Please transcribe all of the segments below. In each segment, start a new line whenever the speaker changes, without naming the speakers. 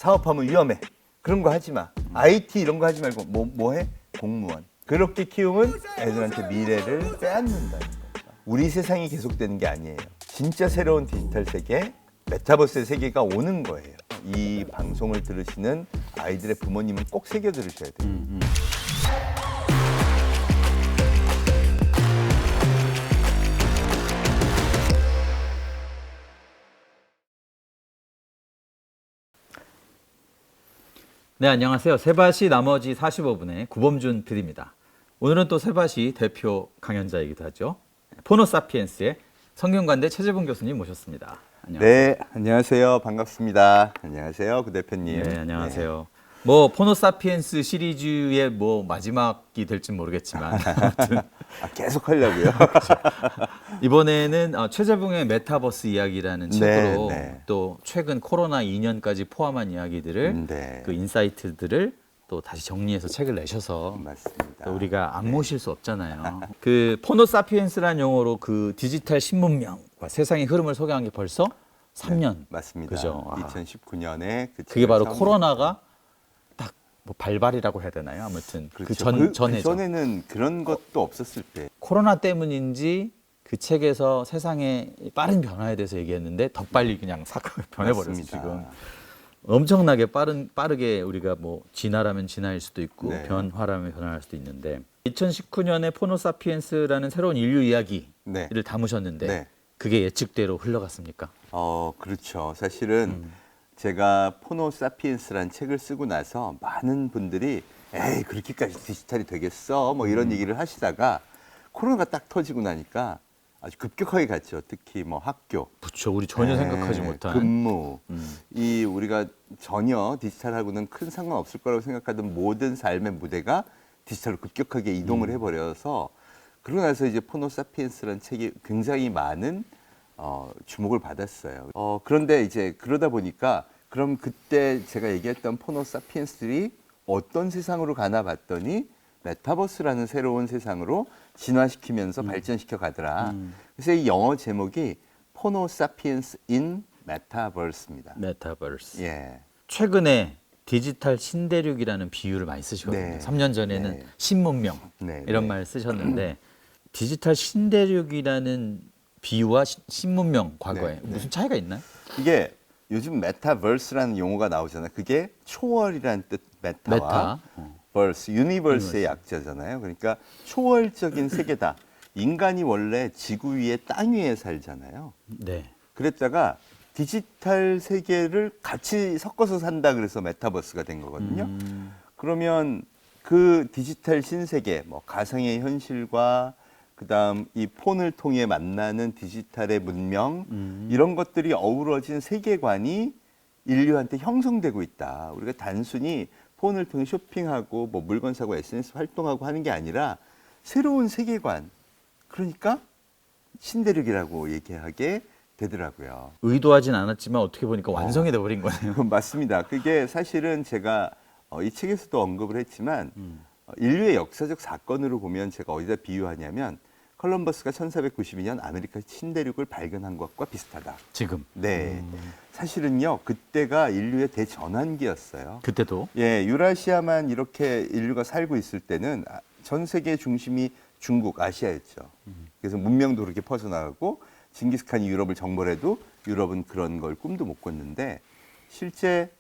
사업하면 위험해. 그런 거 하지 마. IT 이런 거 하지 말고 뭐 해? 공무원. 그렇게 키우면 애들한테 미래를 빼앗는다는 거죠. 우리 세상이 계속되는 게 아니에요. 진짜 새로운 디지털 세계, 메타버스의 세계가 오는 거예요. 이 방송을 들으시는 아이들의 부모님은 꼭 새겨 들으셔야 돼요.
네, 안녕하세요. 세바시 나머지 45분의 구범준 PD입니다. 오늘은 또 세바시 대표 강연자이기도 하죠. 포노사피엔스의 성균관대 최재봉 교수님 모셨습니다. 안녕하세요.
네, 안녕하세요. 반갑습니다. 안녕하세요, 구 대표님.
네, 안녕하세요. 뭐 포노사피엔스 시리즈의 뭐 마지막이 될지 모르겠지만 아무튼
계속 하려고요.
이번에는 최재봉의 메타버스 이야기라는 책으로
네.
또 최근 코로나 2년까지 포함한 이야기들을
네.
그 인사이트들을 또 다시 정리해서 책을 내셔서
맞습니다.
또 우리가 안 모실 수 없잖아요. 그 포노사피엔스라는 용어로 그 디지털 신문명과 세상의 흐름을 소개한 게 벌써 3년.
맞습니다.
그죠?
2019년에
그게 바로 코로나가 딱 뭐 발발이라고 해야 되나요? 아무튼
그렇죠.
그 전에죠.
전에는 그런 것도 없었을 때.
코로나 때문인지 그 책에서 세상의 빠른 변화에 대해서 얘기했는데 더 빨리 그냥 사건이 변해버렸어요.
맞습니다.
지금 엄청나게 빠르게 우리가 뭐 진화라면 진화일 수도 있고
네.
변화라면 변화할 수도 있는데 2019년에 포노사피엔스라는 새로운 인류 이야기를
네.
담으셨는데
네.
그게 예측대로 흘러갔습니까?
그렇죠. 사실은 제가 포노사피엔스라는 책을 쓰고 나서 많은 분들이 에이, 그렇게까지 디지털이 되겠어? 뭐 이런 얘기를 하시다가 코로나가 딱 터지고 나니까 아주 급격하게 갔죠. 특히 뭐 학교,
그렇죠. 우리 전혀 생각하지 못한
근무, 이 우리가 전혀 디지털하고는 큰 상관없을 거라고 생각하던 모든 삶의 무대가 디지털로 급격하게 이동을 해버려서 그러고 나서 이제 포노사피엔스라는 책이 굉장히 많은 주목을 받았어요. 그런데 이제 그러다 보니까 그럼 그때 제가 얘기했던 포노사피엔스들이 어떤 세상으로 가나 봤더니 메타버스라는 새로운 세상으로 진화시키면서 발전시켜 가더라. 그래서 이 영어 제목이 포노사피엔스 인 메타버스입니다.
메타버스.
예.
최근에 디지털 신대륙이라는 비유를 많이 쓰시거든요.
네.
3년 전에는
네.
신문명
네,
이런
네.
말 쓰셨는데 디지털 신대륙이라는 비유와 신문명 과거에
네,
무슨 차이가 있나요?
이게 요즘 메타버스라는 용어가 나오잖아요. 그게 초월이라는 뜻 메타와 벌스, 유니버스의 약자잖아요. 그러니까 초월적인 세계다. 인간이 원래 지구 위에 땅 위에 살잖아요.
네.
그랬다가 디지털 세계를 같이 섞어서 산다 그래서 메타버스가 된 거거든요. 그러면 그 디지털 신세계, 뭐 가상의 현실과 그다음 이 폰을 통해 만나는 디지털의 문명 이런 것들이 어우러진 세계관이 인류한테 형성되고 있다. 우리가 단순히 폰을 통해 쇼핑하고 뭐 물건 사고 SNS 활동하고 하는 게 아니라 새로운 세계관. 그러니까 신대륙이라고 얘기하게 되더라고요.
의도하진 않았지만 어떻게 보니까 완성이 돼버린 거네요.
맞습니다. 그게 사실은 제가 이 책에서도 언급을 했지만 인류의 역사적 사건으로 보면 제가 어디다 비유하냐면 콜럼버스가 1492년 아메리카 신대륙을 발견한 것과 비슷하다.
지금.
네. 사실은요, 그때가 인류의 대전환기였어요.
그때도.
예, 유라시아만 이렇게 인류가 살고 있을 때는 전 세계 중심이 중국, 아시아였죠. 그래서 문명도 그렇게 퍼져나가고 징기스칸이 유럽을 정벌해도 유럽은 그런 걸 꿈도 못 꿨는데 실제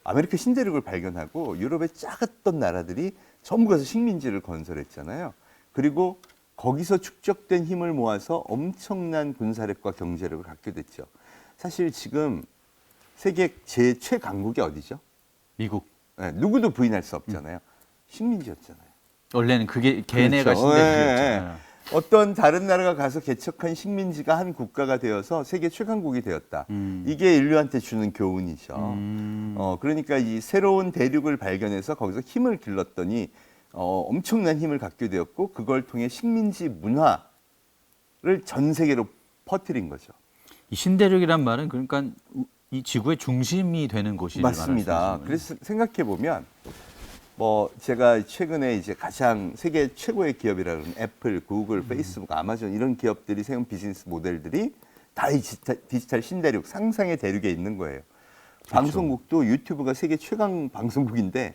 아메리카 신대륙을 발견하고 유럽의 작았던 나라들이 전부 가서 식민지를 건설했잖아요. 그리고 거기서 축적된 힘을 모아서 엄청난 군사력과 경제력을 갖게 됐죠. 사실 지금 세계 최강국이 어디죠?
미국.
네, 누구도 부인할 수 없잖아요. 식민지였잖아요.
원래는 그게 걔네가
그렇죠.
신대륙이었잖아요.
어떤 다른 나라가 가서 개척한 식민지가 한 국가가 되어서 세계 최강국이 되었다. 이게 인류한테 주는 교훈이죠. 그러니까 이 새로운 대륙을 발견해서 거기서 힘을 길렀더니 엄청난 힘을 갖게 되었고 그걸 통해 식민지 문화를 전 세계로 퍼뜨린 거죠.
이 신대륙이란 말은 그러니까 이 지구의 중심이 되는 곳이
맞습니다. 그래서 생각해 보면 뭐 제가 최근에 이제 가장 세계 최고의 기업이라 그러면 애플, 구글, 페이스북, 아마존 이런 기업들이 세운 비즈니스 모델들이 다 이 디지털 신대륙, 상상의 대륙에 있는 거예요. 방송국도 유튜브가 세계 최강 방송국인데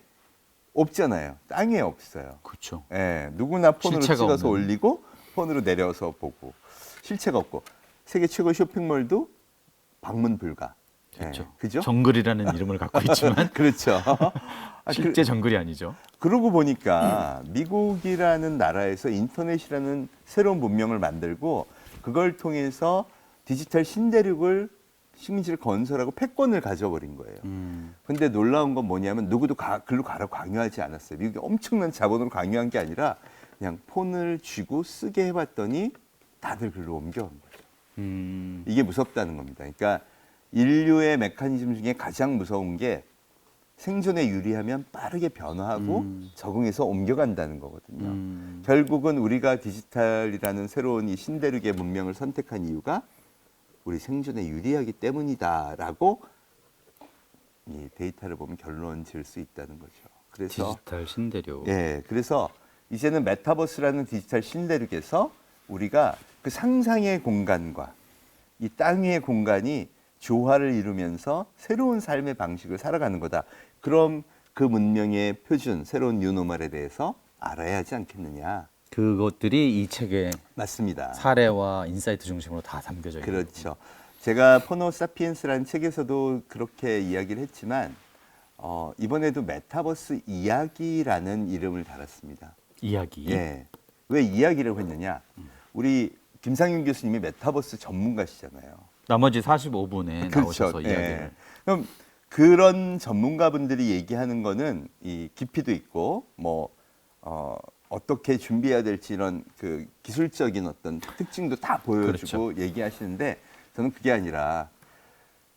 없잖아요. 땅에 없어요.
그렇죠.
예, 누구나 폰으로
실체가
찍어서
없는.
올리고 폰으로 내려서 보고 실체가 없고 세계 최고 쇼핑몰도 방문 불가.
그렇죠.
예, 그죠?
정글이라는 이름을 갖고 있지만
그렇죠. 아,
실제 정글이 아니죠.
그러고 보니까 미국이라는 나라에서 인터넷이라는 새로운 문명을 만들고 그걸 통해서 디지털 신대륙을 식민지를 건설하고 패권을 가져버린 거예요. 근데 놀라운 건 뭐냐면 누구도 글로 가라고 강요하지 않았어요. 미국이 엄청난 자본으로 강요한 게 아니라 그냥 폰을 쥐고 쓰게 해봤더니 다들 글로 옮겨간 거죠. 이게 무섭다는 겁니다. 그러니까 인류의 메커니즘 중에 가장 무서운 게 생존에 유리하면 빠르게 변화하고 적응해서 옮겨간다는 거거든요. 결국은 우리가 디지털이라는 새로운 이 신대륙의 문명을 선택한 이유가 우리 생존에 유리하기 때문이다라고 이 데이터를 보면 결론 지을 수 있다는 거죠. 그래서
디지털 신대륙.
예, 그래서 이제는 메타버스라는 디지털 신대륙에서 우리가 그 상상의 공간과 이 땅 위의 공간이 조화를 이루면서 새로운 삶의 방식을 살아가는 거다. 그럼 그 문명의 표준, 새로운 뉴노멀에 대해서 알아야 하지 않겠느냐.
그것들이 이 책의
맞습니다.
사례와 인사이트 중심으로 다 담겨져 있는.
그렇죠. 제가 포노 사피엔스라는 책에서도 그렇게 이야기를 했지만 이번에도 메타버스 이야기라는 이름을 달았습니다.
이야기.
예. 왜 이야기를 했느냐? 우리 김상윤 교수님이 메타버스 전문가시잖아요.
나머지 45분에 나오셔서
예.
이야기를.
그럼 그런 전문가분들이 얘기하는 거는 이 깊이도 있고 어떻게 준비해야 될지 이런 그 기술적인 어떤 특징도 다 보여주고
그렇죠.
얘기하시는데 저는 그게 아니라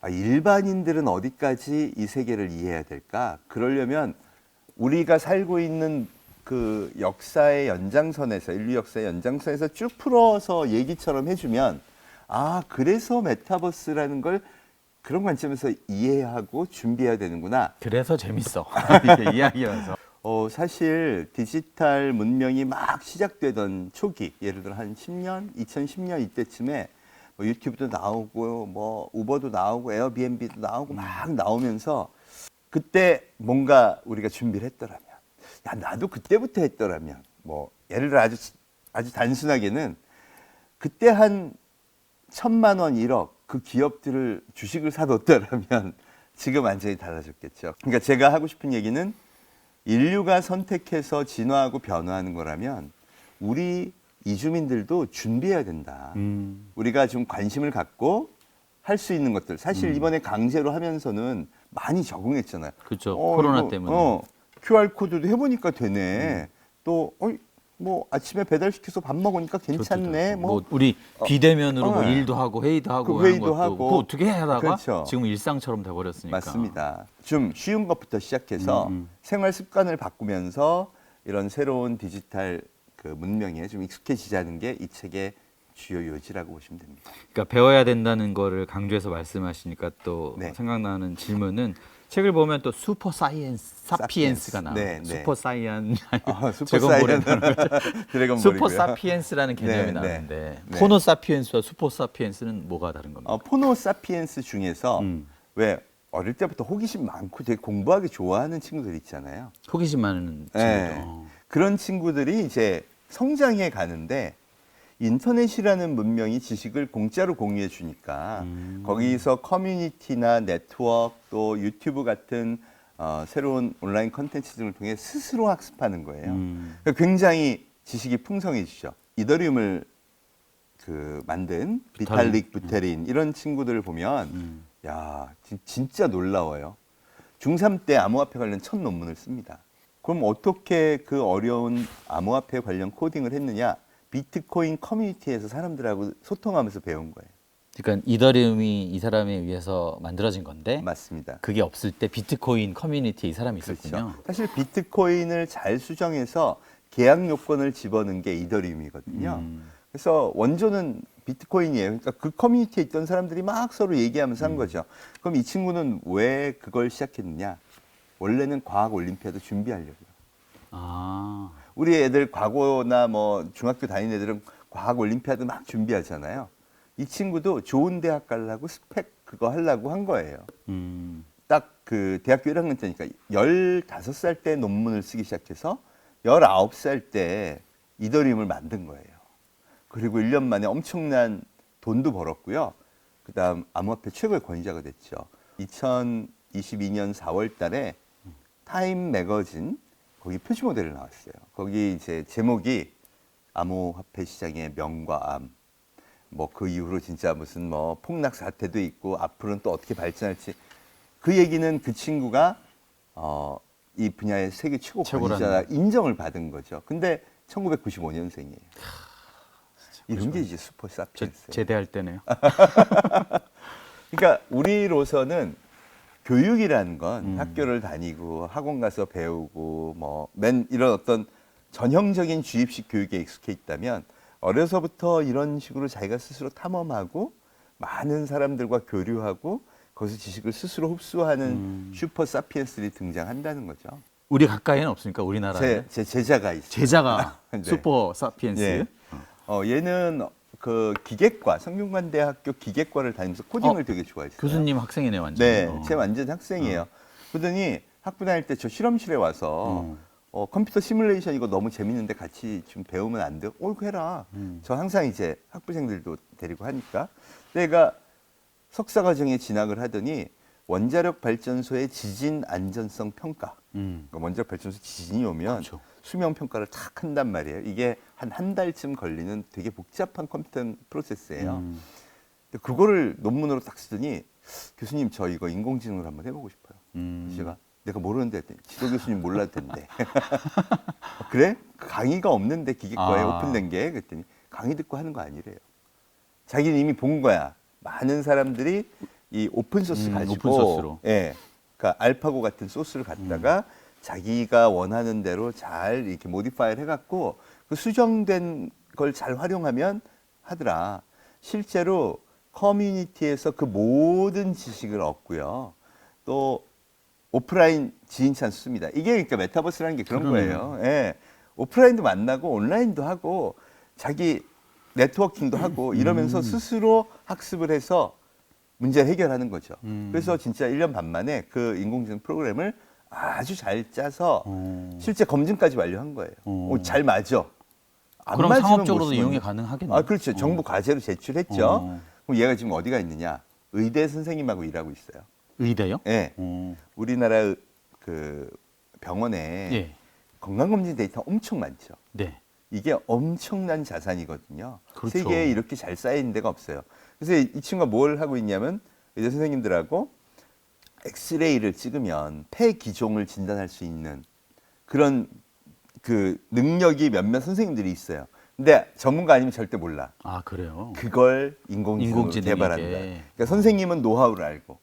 일반인들은 어디까지 이 세계를 이해해야 될까? 그러려면 우리가 살고 있는 그 역사의 연장선에서 인류 역사의 연장선에서 쭉 풀어서 얘기처럼 해주면 그래서 메타버스라는 걸 그런 관점에서 이해하고 준비해야 되는구나.
그래서 재밌어. 이렇게 이야기하면서.
사실 디지털 문명이 막 시작되던 초기, 예를 들어 한 10년, 2010년 이때쯤에 유튜브도 나오고 우버도 나오고 에어비앤비도 나오고 막 나오면서 그때 뭔가 우리가 준비를 했더라면, 나도 그때부터 했더라면, 예를 들어 아주 단순하게는 그때 한 1,000만 원, 1억 그 기업들을 주식을 사뒀더라면 지금 완전히 달라졌겠죠. 그러니까 제가 하고 싶은 얘기는 인류가 선택해서 진화하고 변화하는 거라면 우리 이주민들도 준비해야 된다. 우리가 좀 관심을 갖고 할 수 있는 것들. 사실 이번에 강제로 하면서는 많이 적응했잖아요.
그렇죠. 코로나 때문에.
QR코드도 해보니까 되네. 또 아침에 배달시켜서 밥 먹으니까 괜찮네.
우리 비대면으로
네.
일도 하고 회의도 하고
그 회의도
하는 것도
하고.
그거 어떻게 하다가
그렇죠.
지금 일상처럼 돼버렸으니까.
맞습니다. 좀 쉬운 것부터 시작해서 생활 습관을 바꾸면서 이런 새로운 디지털 그 문명에 좀 익숙해지자는 게 이 책의 주요 요지라고 보시면 됩니다.
그러니까 배워야 된다는 거를 강조해서 말씀하시니까 또
네.
생각나는 질문은 책을 보면 또 슈퍼 사이언스, 사피엔스가 나와요.
네, 네.
슈퍼 사이언,
슈퍼
제공볼에
사이언.
나오는 거죠.
드래곤볼이고요.
슈퍼 사피엔스라는 개념이
네, 네.
나오는데
네.
포노 사피엔스와 슈퍼 사피엔스는 뭐가 다른 겁니까?
포노 사피엔스 중에서 왜 어릴 때부터 호기심 많고 되게 공부하기 좋아하는 친구들 있잖아요.
호기심 많은 친구죠.
네. 그런 친구들이 이제 성장해 가는데 인터넷이라는 문명이 지식을 공짜로 공유해 주니까 거기서 커뮤니티나 네트워크 또 유튜브 같은 새로운 온라인 컨텐츠 등을 통해 스스로 학습하는 거예요. 그러니까 굉장히 지식이 풍성해지죠. 이더리움을 만든 비탈릭 부테린 이런 친구들을 보면 진짜 놀라워요. 중3 때 암호화폐 관련 첫 논문을 씁니다. 그럼 어떻게 그 어려운 암호화폐 관련 코딩을 했느냐? 비트코인 커뮤니티에서 사람들하고 소통하면서 배운 거예요.
그러니까 이더리움이 이 사람에 의해서 만들어진 건데
맞습니다.
그게 없을 때 비트코인 커뮤니티에 이 사람이 있었군요.
그렇죠. 사실 비트코인을 잘 수정해서 계약 요건을 집어넣은 게 이더리움이거든요. 그래서 원조는 비트코인이에요. 그러니까 그 커뮤니티에 있던 사람들이 막 서로 얘기하면서 한 거죠. 그럼 이 친구는 왜 그걸 시작했느냐? 원래는 과학 올림피아드 준비하려고요. 우리 애들 과거나 중학교 다니는 애들은 과학 올림피아드 막 준비하잖아요. 이 친구도 좋은 대학 가려고 스펙 그거 하려고 한 거예요. 딱 그 대학교 1학년 때니까 15살 때 논문을 쓰기 시작해서 19살 때 이더리움을 만든 거예요. 그리고 1년 만에 엄청난 돈도 벌었고요. 그다음 암호화폐 최고의 권위자가 됐죠. 2022년 4월 달에 타임 매거진 거기 표지 모델을 나왔어요. 거기 이제 제목이 암호화폐 시장의 명과 암. 뭐 그 이후로 진짜 무슨 뭐 폭락 사태도 있고 앞으로는 또 어떻게 발전할지 그 얘기는 그 친구가 이 분야의 세계 최고 권위자 인정을 받은 거죠. 근데 1995년생이에요. 이런 게 이제 슈퍼 사피엔스.
제대할 때네요.
그러니까 우리로서는 교육이라는 건 학교를 다니고 학원 가서 배우고 뭐 이런 어떤 전형적인 주입식 교육에 익숙해 있다면 어려서부터 이런 식으로 자기가 스스로 탐험하고 많은 사람들과 교류하고 거기서 지식을 스스로 흡수하는 슈퍼 사피엔스들이 등장한다는 거죠.
우리 가까이는 없으니까 우리나라에
제 제자가 있어요.
제자가
네.
슈퍼 사피엔스.
예. 얘는 그 기계과 성균관대학교 기계과를 다니면서 코딩을 되게 좋아했어요.
교수님 학생이네 완전.
네, 제 완전 학생이에요. 그러더니 학부 다닐 때 저 실험실에 와서 컴퓨터 시뮬레이션 이거 너무 재밌는데 같이 좀 배우면 안 돼요? 그거 해라. 저 항상 이제 학부생들도 데리고 하니까. 내가 석사과정에 진학을 하더니 원자력 발전소의 지진 안전성 평가. 그러니까 원자력 발전소 지진이 오면
그렇죠.
수명 평가를 탁 한단 말이에요. 이게 한 달쯤 걸리는 되게 복잡한 컴퓨터 프로세스예요. 근데 그거를 논문으로 딱 쓰더니 교수님 저 이거 인공지능으로 한번 해보고 싶어요. 제가 내가 모르는데 했더니 지도 교수님 몰라도 된대. 그래? 강의가 없는데 기계과에 오픈된 게 그랬더니 강의 듣고 하는 거 아니래요. 자기는 이미 본 거야. 많은 사람들이 이 오픈소스 가지고
오픈소스로.
예, 그러니까 알파고 같은 소스를 갖다가 자기가 원하는 대로 잘 이렇게 모디파이를 해갖고 그 수정된 걸 잘 활용하면 하더라. 실제로 커뮤니티에서 그 모든 지식을 얻고요. 또 오프라인 지인 찬스입니다. 이게 그러니까 메타버스라는 게 그런 거예요. 예. 오프라인도 만나고 온라인도 하고 자기 네트워킹도 하고 이러면서 스스로 학습을 해서 문제 해결하는 거죠. 그래서 진짜 1년 반 만에 그 인공지능 프로그램을 아주 잘 짜서 실제 검증까지 완료한 거예요. 잘 맞아. 안
그럼
맞으면
상업적으로도
못
이용이
쓰면.
가능하겠네요.
그렇죠. 정부 과제로 제출했죠. 그럼 얘가 지금 어디가 있느냐? 의대 선생님하고 일하고 있어요.
의대요?
네. 우리나라 그 병원에
예.
건강검진 데이터 엄청 많죠.
네.
이게 엄청난 자산이거든요.
그렇죠.
세계에 이렇게 잘 쌓여있는 데가 없어요. 그래서 이 친구가 뭘 하고 있냐면 의대 선생님들하고 엑스레이를 찍으면 폐 기종을 진단할 수 있는 그런 그 능력이 몇몇 선생님들이 있어요. 근데 전문가 아니면 절대 몰라.
아 그래요.
그걸 인공지능으로 개발한다. 그러니까 선생님은 노하우를 알고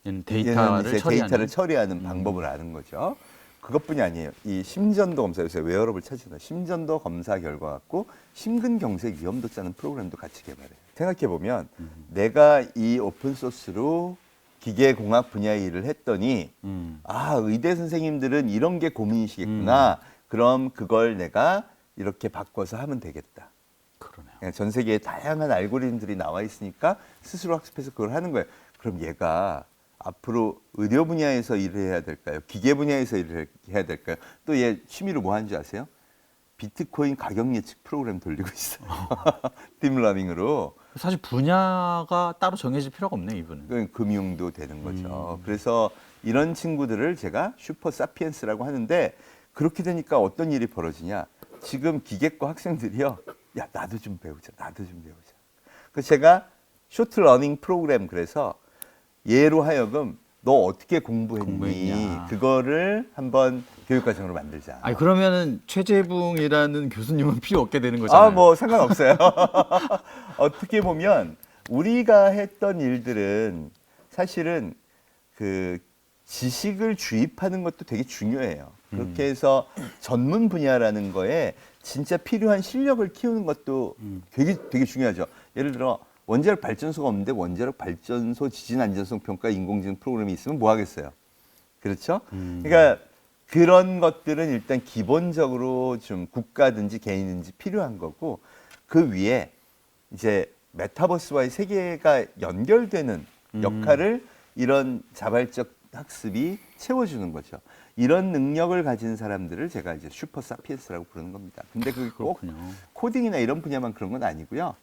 얘는
얘는 이제
데이터를
데이터를 처리하는 방법을 아는 거죠. 그것뿐이 아니에요. 이 심전도 검사, 요새 웨어러블 찾잖아요. 심전도 검사 결과 갖고 심근경색 위험도 짜는 프로그램도 같이 개발해요. 생각해 보면 내가 이 오픈 소스로 기계공학 분야의 일을 했더니 의대 선생님들은 이런 게 고민이시겠구나. 그럼 그걸 내가 이렇게 바꿔서 하면 되겠다.
그러네요.
전 세계에 다양한 알고리즘들이 나와 있으니까 스스로 학습해서 그걸 하는 거예요. 그럼 얘가 앞으로 의료 분야에서 일을 해야 될까요? 기계 분야에서 일을 해야 될까요? 또 얘 취미로 뭐 하는 줄 아세요? 비트코인 가격 예측 프로그램 돌리고 있어요. 딥러닝으로.
사실 분야가 따로 정해질 필요가 없네요, 이분은.
그건 금융도 되는 거죠. 그래서 이런 친구들을 제가 슈퍼 사피엔스라고 하는데 그렇게 되니까 어떤 일이 벌어지냐. 지금 기계과 학생들이요. 야, 나도 좀 배우자. 나도 좀 배우자. 그래서 제가 쇼트 러닝 프로그램 그래서 얘로 하여금 너 어떻게 공부했니?
공부했냐.
그거를 한번 교육과정으로 만들자.
아니 그러면은 최재붕이라는 교수님은 필요 없게 되는 거잖아요.
뭐 상관없어요. 어떻게 보면 우리가 했던 일들은 사실은 그 지식을 주입하는 것도 되게 중요해요. 그렇게 해서 전문 분야라는 거에 진짜 필요한 실력을 키우는 것도 되게 중요하죠. 예를 들어 원자력 발전소가 없는데 원자력 발전소 지진 안전성 평가 인공지능 프로그램이 있으면 뭐 하겠어요? 그렇죠? 그러니까 그런 것들은 일단 기본적으로 좀 국가든지 개인든지 필요한 거고 그 위에 이제 메타버스와의 세계가 연결되는 역할을 이런 자발적 학습이 채워주는 거죠. 이런 능력을 가진 사람들을 제가 이제 슈퍼 사피엔스라고 부르는 겁니다. 근데 그게 꼭
그렇군요.
코딩이나 이런 분야만 그런 건 아니고요.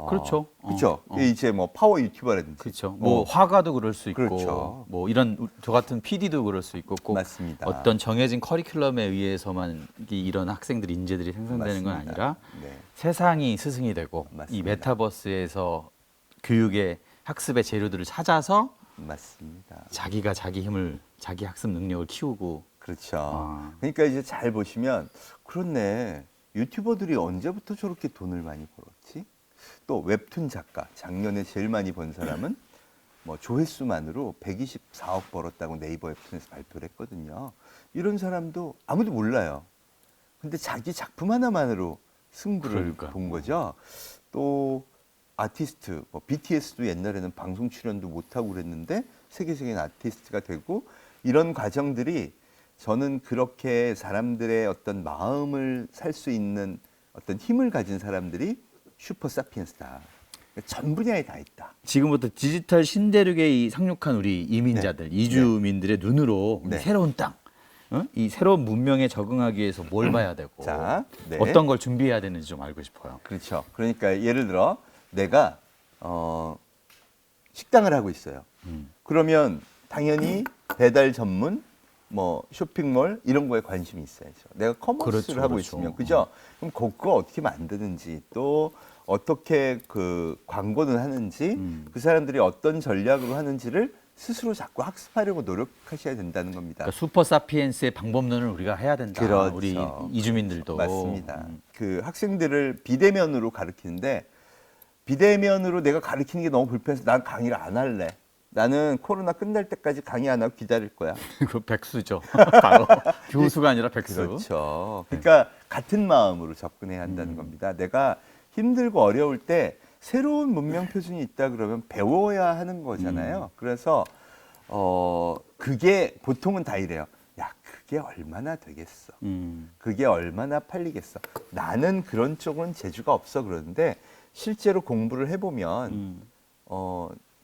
그렇죠.
그렇죠. 이제 뭐 파워 유튜버라든지.
그렇죠. 뭐 화가도 그럴 수 있고,
그렇죠.
뭐 이런 저 같은 PD도 그럴 수 있고, 꼭
맞습니다.
어떤 정해진 커리큘럼에 의해서만 이런 학생들 인재들이 생성되는 건
맞습니다.
아니라
네.
세상이 스승이 되고 이
맞습니다.
메타버스에서 교육의 학습의 재료들을 찾아서
맞습니다.
자기가 자기 힘을 자기 학습 능력을 키우고
그렇죠.
아.
그러니까 이제 잘 보시면 그렇네. 유튜버들이 언제부터 저렇게 돈을 많이 벌었지? 또 웹툰 작가 작년에 제일 많이 번 사람은 뭐 조회수만으로 124억 벌었다고 네이버 웹툰에서 발표를 했거든요. 이런 사람도 아무도 몰라요. 근데 자기 작품 하나만으로 승부를
그러니까요.
본 거죠. 또 아티스트, 뭐 BTS도 옛날에는 방송 출연도 못하고 그랬는데 세계적인 아티스트가 되고 이런 과정들이 저는 그렇게 사람들의 어떤 마음을 살 수 있는 어떤 힘을 가진 사람들이 슈퍼 사피엔스다. 전 분야에 다 있다.
지금부터 디지털 신대륙에 상륙한 우리 이민자들, 이주민들의 눈으로
네.
이 새로운 땅, 이 새로운 문명에 적응하기 위해서 뭘 봐야 되고
자, 네.
어떤 걸 준비해야 되는지 좀 알고 싶어요.
그렇죠. 그러니까 예를 들어 내가 식당을 하고 있어요. 그러면 당연히 배달 전문, 뭐 쇼핑몰 이런 거에 관심이 있어야죠. 내가 커머스를
그렇죠,
하고
그렇죠.
있으면 그죠? 그럼 그거 어떻게 만드는지 또 어떻게 그 광고는 하는지 그 사람들이 어떤 전략으로 하는지를 스스로 자꾸 학습하려고 노력하셔야 된다는 겁니다.
그러니까 슈퍼 사피엔스의 방법론을 우리가 해야 된다.
그렇죠.
우리 이주민들도
맞습니다. 그 학생들을 비대면으로 가르치는데 비대면으로 내가 가르치는 게 너무 불편해서 난 강의를 안 할래. 나는 코로나 끝날 때까지 강의 안 하고 기다릴 거야.
그 백수죠. 바로 교수가 아니라 백수.
그렇죠. 그러니까 같은 마음으로 접근해야 한다는 겁니다. 내가 힘들고 어려울 때 새로운 문명 표준이 있다 그러면 배워야 하는 거잖아요. 그래서 그게 보통은 다 이래요. 야, 그게 얼마나 되겠어. 그게 얼마나 팔리겠어. 나는 그런 쪽은 재주가 없어 그러는데 실제로 공부를 해보면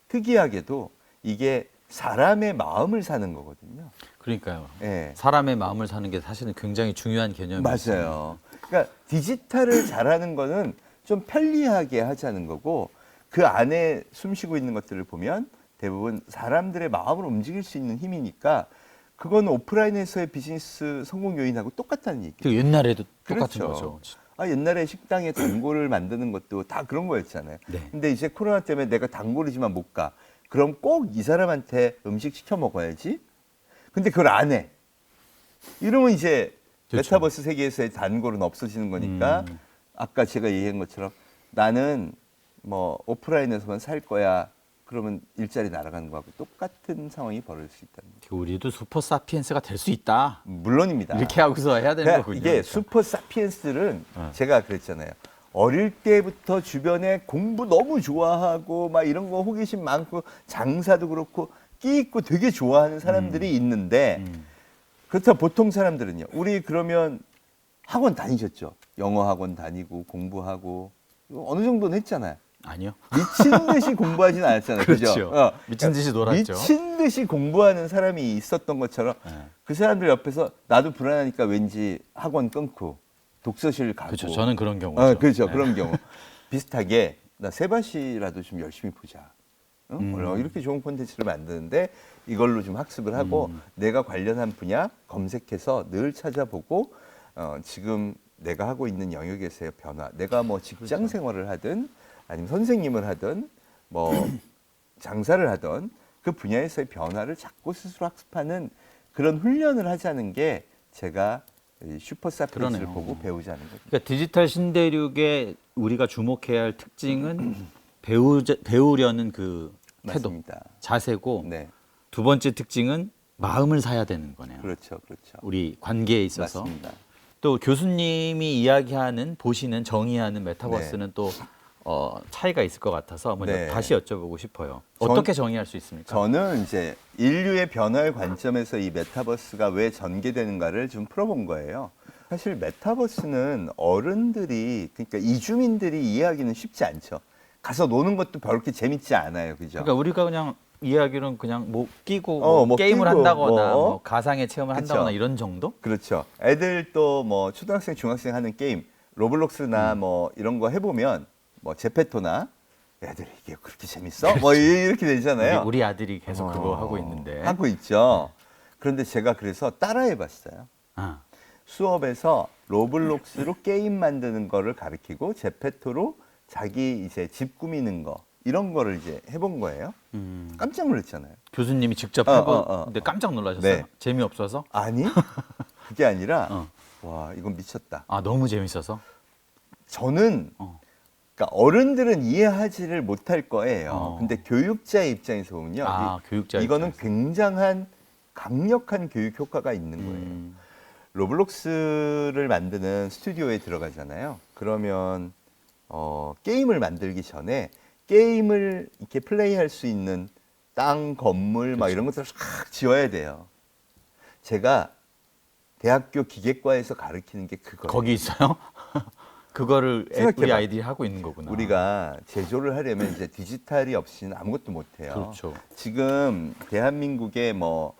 특이하게도 이게 사람의 마음을 사는 거거든요.
그러니까요.
예.
사람의 마음을 사는 게 사실은 굉장히 중요한 개념이에요.
맞아요. 그러니까 디지털을 잘하는 거는 좀 편리하게 하자는 거고 그 안에 숨쉬고 있는 것들을 보면 대부분 사람들의 마음을 움직일 수 있는 힘이니까 그건 오프라인에서의 비즈니스 성공 요인하고 똑같다는 얘기예요.
그 옛날에도 똑같은
그렇죠.
거죠.
옛날에 식당에 단골을 만드는 것도 다 그런 거였잖아요.
네.
근데 이제 코로나 때문에 내가 단골이지만 못 가. 그럼 꼭 이 사람한테 음식 시켜 먹어야지. 근데 그걸 안 해. 이러면 이제
그렇죠.
메타버스 세계에서의 단골은 없어지는 거니까 아까 제가 얘기한 것처럼 나는 뭐 오프라인에서만 살 거야. 그러면 일자리 날아가는 거하고 똑같은 상황이 벌어질 수 있다는 거죠.
우리도 슈퍼 사피엔스가 될 수 있다.
물론입니다.
이렇게 하고서 해야 되는
그러니까
거군요.
이게
그러니까.
슈퍼 사피엔스들은 제가 그랬잖아요. 어릴 때부터 주변에 공부 너무 좋아하고 막 이런 거 호기심 많고 장사도 그렇고 끼 있고 되게 좋아하는 사람들이 있는데 그렇다 보통 사람들은요. 우리 그러면 학원 다니셨죠? 영어 학원 다니고 공부하고 어느 정도는 했잖아요.
아니요.
미친 듯이 공부하진 않았잖아요.
그렇죠.
그죠?
미친 듯이 놀았죠.
미친 듯이 공부하는 사람이 있었던 것처럼 그 사람들 옆에서 나도 불안하니까 왠지 학원 끊고 독서실 가고.
그렇죠. 저는 그런 경우죠.
그렇죠.
네.
그런 경우. 비슷하게 나 세바시라도 좀 열심히 보자. 이렇게 좋은 콘텐츠를 만드는데 이걸로 좀 학습을 하고 내가 관련한 분야 검색해서 늘 찾아보고 지금 내가 하고 있는 영역에서의 변화. 내가 뭐 직장 생활을 하든 아니면 선생님을 하든 뭐 장사를 하든 그 분야에서의 변화를 자꾸 스스로 학습하는 그런 훈련을 하자는 게 제가 이 슈퍼 사피엔스를
그러네요.
보고 배우자는 거죠.
그러니까 디지털 신대륙에 우리가 주목해야 할 특징은 배우려는 그 태도,
맞습니다.
자세고
네,
두 번째 특징은 마음을 사야 되는 거네요.
그렇죠, 그렇죠.
우리 관계에 있어서.
맞습니다.
또 교수님이 이야기하는 보시는 정의하는 메타버스는 또 차이가 있을 것 같아서 한번
네.
다시 여쭤보고 싶어요. 어떻게 정의할 수 있습니까?
저는 이제 인류의 변화의 관점에서 이 메타버스가 왜 전개되는가를 좀 풀어본 거예요. 사실 메타버스는 어른들이 그러니까 이주민들이 이해하기는 쉽지 않죠. 가서 노는 것도 별렇게 재밌지 않아요, 그죠?
그러니까 우리가 그냥 이해하기로는 그냥 뭐 끼고
뭐
게임을
끼고,
한다거나
뭐.
뭐 가상의 체험을
그쵸.
한다거나 이런 정도?
그렇죠. 애들 또 뭐 초등학생, 중학생 하는 게임 로블록스나 뭐 이런 거 해보면 뭐 제페토나 애들 이게 그렇게 재밌어? 뭐 이렇게 되잖아요.
우리 아들이 계속 그거 하고 있는데.
하고 있죠. 그런데 제가 그래서 따라해봤어요.
아,
수업에서 로블록스로 게임 만드는 거를 가르치고 제페토로 자기 이제 집 꾸미는 거 이런 거를 이제 해본 거예요. 깜짝 놀랐잖아요.
교수님이 직접
어,
해보는데 깜짝 놀라셨어요.
네.
재미없어서?
아니 그게 아니라
어.
와 이건 미쳤다.
아, 너무 재밌어서?
저는
어.
그러니까 어른들은 이해하지를 못할 거예요.
어.
근데 교육자의 입장에서 보면요,
아, 교육자
이거는
입장에서.
굉장한 강력한 교육 효과가 있는 거예요. 로블록스를 만드는 스튜디오에 들어가잖아요. 그러면 게임을 만들기 전에 게임을 이렇게 플레이할 수 있는 땅, 건물 막 이런 것들을 싹 지어야 돼요. 제가 대학교 기계과에서 가르치는 게 그거예요.
거기 있어요? 그거를
생각해봐.
우리 아이들이 하고 있는 거구나.
우리가 제조를 하려면 이제 디지털이 없이는 아무것도 못 해요.
그렇죠.
지금 대한민국의 뭐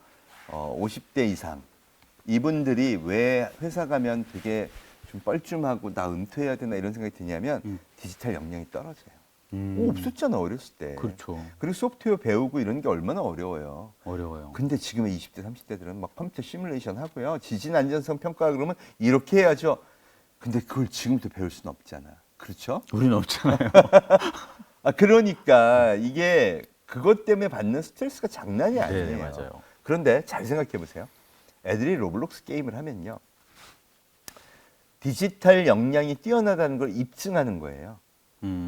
50대 이상 이분들이 왜 회사 가면 되게 좀 뻘쭘하고 나 은퇴해야 되나 이런 생각이 드냐면 디지털 역량이 떨어져요. 없었잖아 어렸을 때.
그렇죠.
그리고 소프트웨어 배우고 이런 게 얼마나 어려워요.
어려워요.
근데 지금의 20대, 30대들은 막 컴퓨터 시뮬레이션 하고요. 지진 안전성 평가 그러면 이렇게 해야죠. 근데 그걸 지금부터 배울 수는 없잖아. 그렇죠?
우리는 없잖아요.
그러니까 이게 그것 때문에 받는 스트레스가 장난이 아니에요.
네, 맞아요.
그런데 잘 생각해 보세요. 애들이 로블록스 게임을 하면요. 디지털 역량이 뛰어나다는 걸 입증하는 거예요.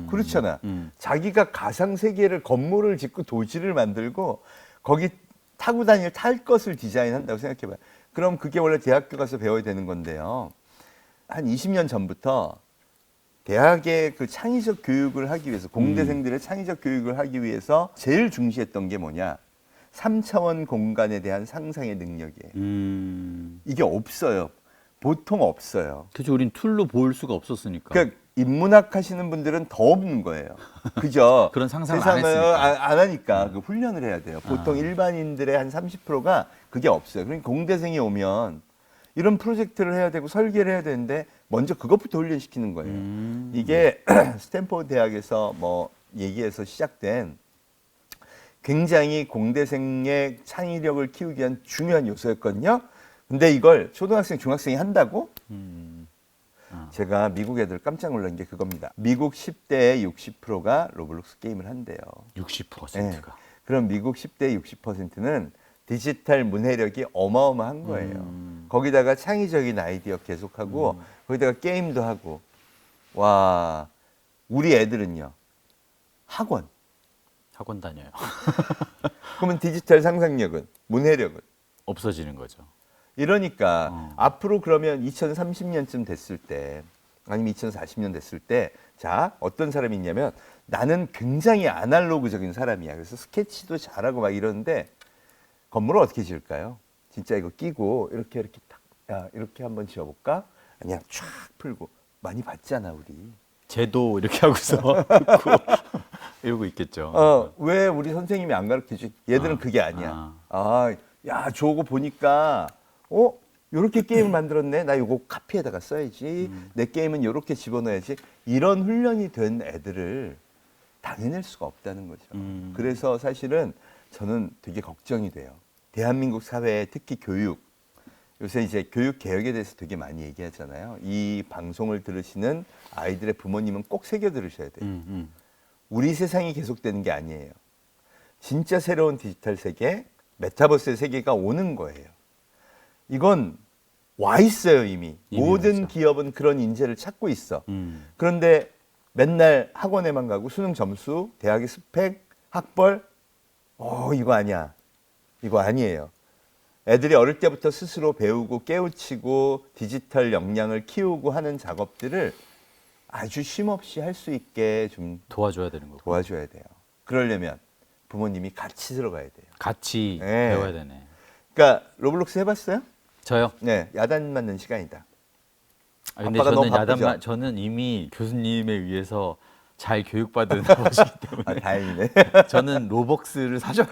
그렇잖아. 자기가 가상 세계를 건물을 짓고 도시를 만들고 거기 타고 다닐 탈 것을 디자인한다고 생각해 봐요. 그럼 그게 원래 대학교 가서 배워야 되는 건데요. 한 20년 전부터 대학의 그 창의적 교육을 하기 위해서 공대생들의 창의적 교육을 하기 위해서 제일 중시했던 게 뭐냐? 3차원 공간에 대한 상상의 능력이에요. 이게 없어요. 보통 없어요.
그죠. 우린 툴로 볼 수가 없었으니까.
그러니까 인문학 하시는 분들은 더 없는 거예요. 그죠?
그런 상상을 안
세상을
했으니까.
안 하니까 그 훈련을 해야 돼요. 보통 일반인들의 한 30%가 그게 없어요. 그러니까 공대생이 오면 이런 프로젝트를 해야 되고 설계를 해야 되는데 먼저 그것부터 훈련시키는 거예요. 이게 스탠포드 대학에서 뭐 얘기해서 시작된 굉장히 공대생의 창의력을 키우기 위한 중요한 요소였거든요. 근데 이걸 초등학생, 중학생이 한다고? 제가 미국 애들 깜짝 놀란 게 그겁니다. 미국 10대의 60%가 로블록스 게임을 한대요.
60%가.
그럼 미국 10대의 60%는 디지털 문해력이 어마어마한 거예요. 거기다가 창의적인 아이디어 계속하고 거기다가 게임도 하고. 와, 우리 애들은요. 학원.
학원 다녀요.
그러면 디지털 상상력은, 문해력은.
없어지는 거죠.
이러니까 앞으로 그러면 2030년쯤 됐을 때 아니면 2040년 됐을 때 자, 어떤 사람이 있냐면 나는 굉장히 아날로그적인 사람이야. 그래서 스케치도 잘하고 막 이러는데 건물을 어떻게 지을까요? 진짜 이거 끼고 이렇게 딱, 야, 이렇게 한번 지어볼까? 그냥 쫙 풀고 많이 봤잖아 우리.
쟤도 이렇게 하고서 이러고 있겠죠.
왜 우리 선생님이 안 가르쳐주지? 얘들은 그게 아니야. 야, 저거 보니까 요렇게 게임을 만들었네. 나 요거 카피에다가 써야지. 내 게임은 요렇게 집어넣어야지. 이런 훈련이 된 애들을 당해낼 수가 없다는 거죠. 그래서 사실은 저는 되게 걱정이 돼요. 대한민국 사회에 특히 교육, 요새 이제 교육 개혁에 대해서 되게 많이 얘기하잖아요. 이 방송을 들으시는 아이들의 부모님은 꼭 새겨 들으셔야 돼요. 우리 세상이 계속되는 게 아니에요. 진짜 새로운 디지털 세계, 메타버스의 세계가 오는 거예요. 이건 와 있어요 이미. 모든
왔어.
기업은 그런 인재를 찾고 있어. 그런데 맨날 학원에만 가고 수능 점수, 대학의 스펙, 학벌, 이거 아니야. 이거 아니에요. 애들이 어릴 때부터 스스로 배우고 깨우치고 디지털 역량을 키우고 하는 작업들을 아주 쉼없이 할 수 있게 좀
도와줘야 되는 거고.
도와줘야 돼요. 그러려면 부모님이 같이 들어가야 돼요.
같이
네.
배워야 되네.
그러니까 로블록스 해봤어요?
저요?
네, 야단 맞는 시간이다.
근데
아빠가
저는
너무 바쁘죠?
저는 이미 교수님에 의해서 잘 교육받은 아버지이기 때문에
아, 다행이네.
저는 로벅스를 사줘요.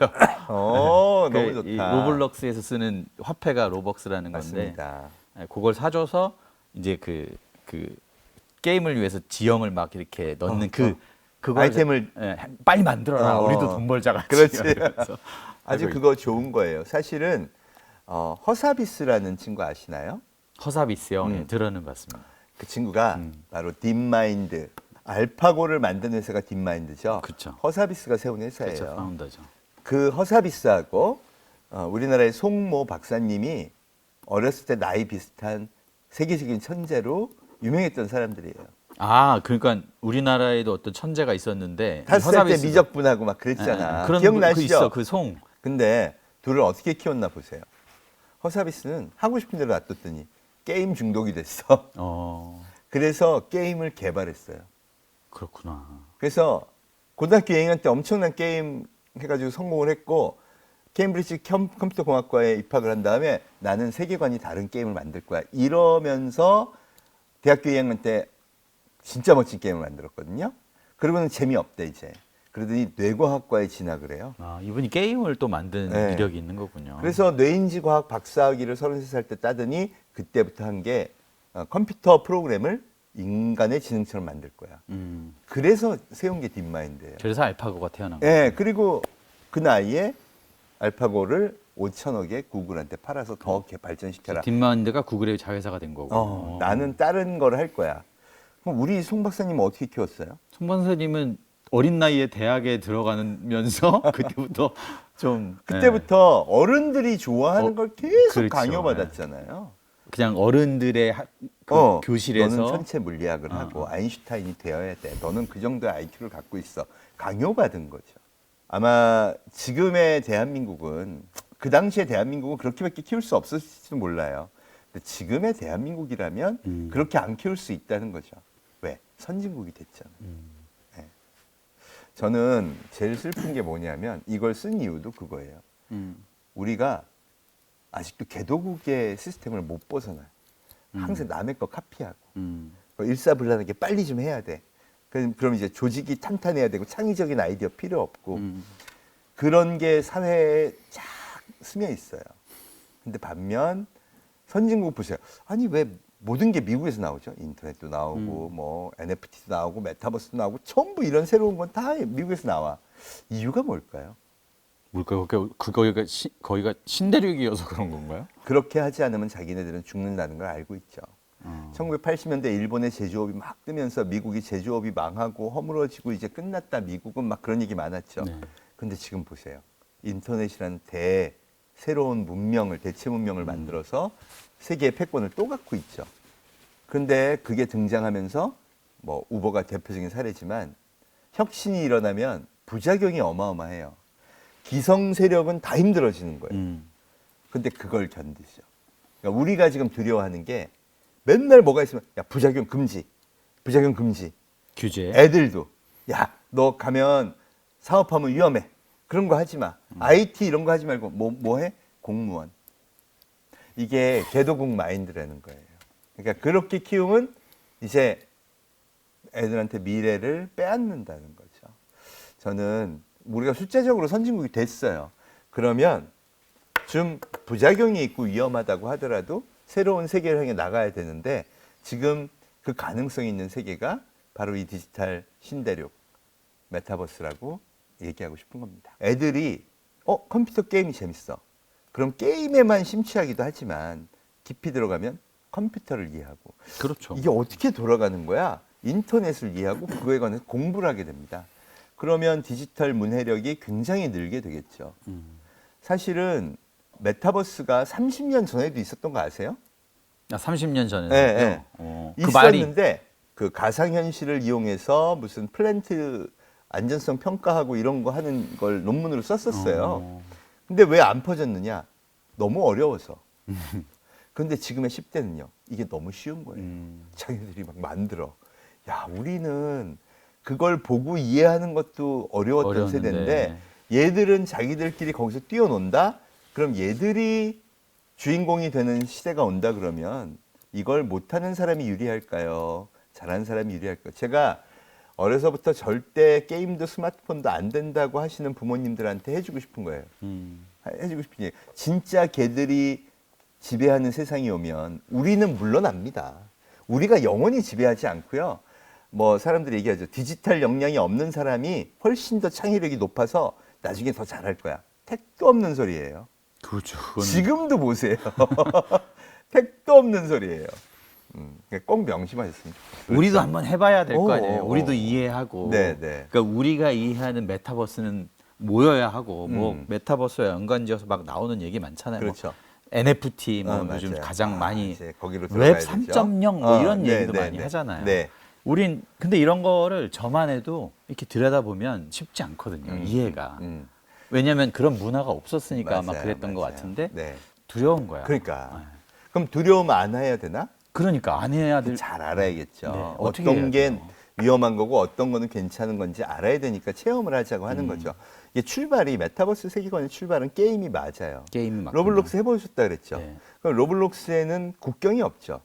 너무 좋다.
이 로블록스에서 쓰는 화폐가 로벅스라는 건데
맞습니다.
그걸 사줘서 이제 그 게임을 위해서 지형을 막 이렇게 넣는 그걸
아이템을
빨리 만들어라.
어.
우리도 돈 벌자 같이.
그렇지.
이러면서
아주
하고
그거 좋은 거예요. 사실은 허사비스라는 친구 아시나요?
허사비스요. 예, 들어는 봤습니다.
그 친구가 바로 딥마인드, 알파고를 만든 회사가 딥마인드죠.
그쵸.
허사비스가 세운 회사예요.
그렇죠. 파운더죠.
그 허사비스하고 우리나라의 송모 박사님이 어렸을 때 나이 비슷한 세계적인 천재로 유명했던 사람들이에요.
아, 그러니까 우리나라에도 어떤 천재가 있었는데
탔을 때 미적분하고 막 그랬잖아.
그런
기억나시죠?
그 있어. 그 송.
근데 둘을 어떻게 키웠나 보세요. 허사비스는 하고 싶은 대로 놔뒀더니 게임 중독이 됐어. 그래서 게임을 개발했어요.
그렇구나.
그래서 고등학교 2학년 때 엄청난 게임 해가지고 성공을 했고 케임브리지 컴퓨터 공학과에 입학을 한 다음에 나는 세계관이 다른 게임을 만들 거야. 이러면서 대학교 2학년 때 진짜 멋진 게임을 만들었거든요. 그러고는 재미없대 이제. 그러더니 뇌과학과에 진학을 해요.
아, 이분이 게임을 또 만든
네.
이력이 있는 거군요.
그래서 뇌인지과학 박사학위를 33살 때 따더니 그때부터 한 게 컴퓨터 프로그램을 인간의 지능처럼 만들 거야. 그래서 세운 게 딥마인드예요.
그래서 알파고가 태어난 거예요.
예, 그리고 그 나이에 알파고를 5천억에 구글한테 팔아서 더 발전시켜라.
딥마인드가 구글의 자회사가 된 거고.
나는 다른 걸 할 거야. 그럼 우리 송 박사님은 어떻게 키웠어요?
송 선생님은 어린 나이에 대학에 들어가면서 그때부터 좀
그때부터 어른들이 좋아하는 걸 계속
그렇죠.
강요받았잖아요.
그냥 어른들의 교실에서
너는 천체 물리학을 하고 아인슈타인이 되어야 돼. 너는 그 정도의 IQ를 갖고 있어. 강요받은 거죠. 아마 지금의 대한민국은 그 당시에 대한민국은 그렇게밖에 키울 수 없었을지도 몰라요. 근데 지금의 대한민국이라면 그렇게 안 키울 수 있다는 거죠. 왜? 선진국이 됐잖아요. 네. 저는 제일 슬픈 게 뭐냐면 이걸 쓴 이유도 그거예요. 우리가 아직도 개도국의 시스템을 못 벗어나요. 항상 남의 거 카피하고 일사불란하게 빨리 좀 해야 돼. 그럼 이제 조직이 탄탄해야 되고 창의적인 아이디어 필요 없고 그런 게 사회에 쫙 스며 있어요. 근데 반면 선진국 보세요. 아니 왜 모든 게 미국에서 나오죠? 인터넷도 나오고 뭐 NFT도 나오고 메타버스도 나오고 전부 이런 새로운 건 다 미국에서 나와. 이유가 뭘까요?
뭘까요? 거기가 신대륙이어서 그런 건가요?
그렇게 하지 않으면 자기네들은 죽는다는 걸 알고 있죠. 1980년대 일본의 제조업이 막 뜨면서 미국이 제조업이 망하고 허물어지고 이제 끝났다. 미국은 막 그런 얘기 많았죠. 근데 지금 보세요. 인터넷이라는 새로운 문명을, 대체 문명을 만들어서 세계의 패권을 또 갖고 있죠. 근데 그게 등장하면서 뭐 우버가 대표적인 사례지만 혁신이 일어나면 부작용이 어마어마해요. 기성 세력은 다 힘들어지는 거예요. 근데 그걸 견디죠. 그러니까 우리가 지금 두려워하는 게 맨날 뭐가 있으면 야 부작용 금지, 부작용 금지.
규제.
애들도 야 너 가면 사업하면 위험해. 그런 거 하지 마. IT 이런 거 하지 말고 뭐 해? 공무원. 이게 개도국 마인드라는 거예요. 그러니까 그렇게 키우면 이제 애들한테 미래를 빼앗는다는 거죠. 저는 우리가 숫자적으로 선진국이 됐어요. 그러면 좀 부작용이 있고 위험하다고 하더라도 새로운 세계를 향해 나가야 되는데 지금 그 가능성이 있는 세계가 바로 이 디지털 신대륙 메타버스라고 얘기하고 싶은 겁니다. 애들이 컴퓨터 게임이 재밌어. 그럼 게임에만 심취하기도 하지만 깊이 들어가면 컴퓨터를 이해하고
그렇죠.
이게 어떻게 돌아가는 거야? 인터넷을 이해하고 그거에 관해서 공부를 하게 됩니다. 그러면 디지털 문해력이 굉장히 늘게 되겠죠. 사실은 메타버스가 30년 전에도 있었던 거 아세요?
30년 전에.
네,
그 말이
있었는데 그 가상현실을 이용해서 무슨 플랜트 안전성 평가하고 이런 거 하는 걸 논문으로 썼었어요. 근데 왜 안 퍼졌느냐? 너무 어려워서. 근데 지금의 10대는요. 이게 너무 쉬운 거예요. 자기들이 막 만들어. 야, 우리는 그걸 보고 이해하는 것도 어려웠던 세대인데 얘들은 자기들끼리 거기서 뛰어논다? 그럼 얘들이 주인공이 되는 시대가 온다 그러면 이걸 못하는 사람이 유리할까요? 잘하는 사람이 유리할까요? 제가 어려서부터 절대 게임도 스마트폰도 안 된다고 하시는 부모님들한테 해주고 싶은 거예요. 해주고 싶은 얘기. 진짜 걔들이 지배하는 세상이 오면 우리는 물러납니다. 우리가 영원히 지배하지 않고요. 뭐 사람들이 얘기하죠. 디지털 역량이 없는 사람이 훨씬 더 창의력이 높아서 나중에 더 잘할 거야. 택도 없는 소리예요.
그렇죠.
지금도 보세요. 택도 없는 소리예요. 꼭 명심하셨으면 좋겠어요.
우리도 한번 해봐야 될 거
오,
아니에요.
오,
우리도
오.
이해하고.
네, 네.
그러니까 우리가 이해하는 메타버스는 모여야 하고 뭐
음.
메타버스와 연관지어서 막 나오는 얘기 많잖아요.
그렇죠.
뭐 NFT 뭐
맞아요.
요즘 가장 많이
이제 거기로
웹
들어가야 되죠.
3.0 뭐 이런
네,
얘기도
네,
많이
네.
하잖아요.
네.
우린 근데 이런 거를 저만 해도 이렇게 들여다보면 쉽지 않거든요. 이해가. 왜냐하면 그런 문화가 없었으니까 아마
맞아요,
그랬던 것
맞아요.
같은데
네.
두려운 거야.
그러니까. 그럼 두려움 안 해야 되나?
그러니까 안 해야 될.
잘 알아야겠죠.
네, 어떻게 해야
어떤 게
돼요?
위험한 거고 어떤 거는 괜찮은 건지 알아야 되니까 체험을 하자고 하는 거죠. 이게 출발이 메타버스 세계관의 출발은 게임이 맞아요.
게임이 맞군요.
로블록스 해보셨다 그랬죠.
네.
그럼 로블록스에는 국경이 없죠.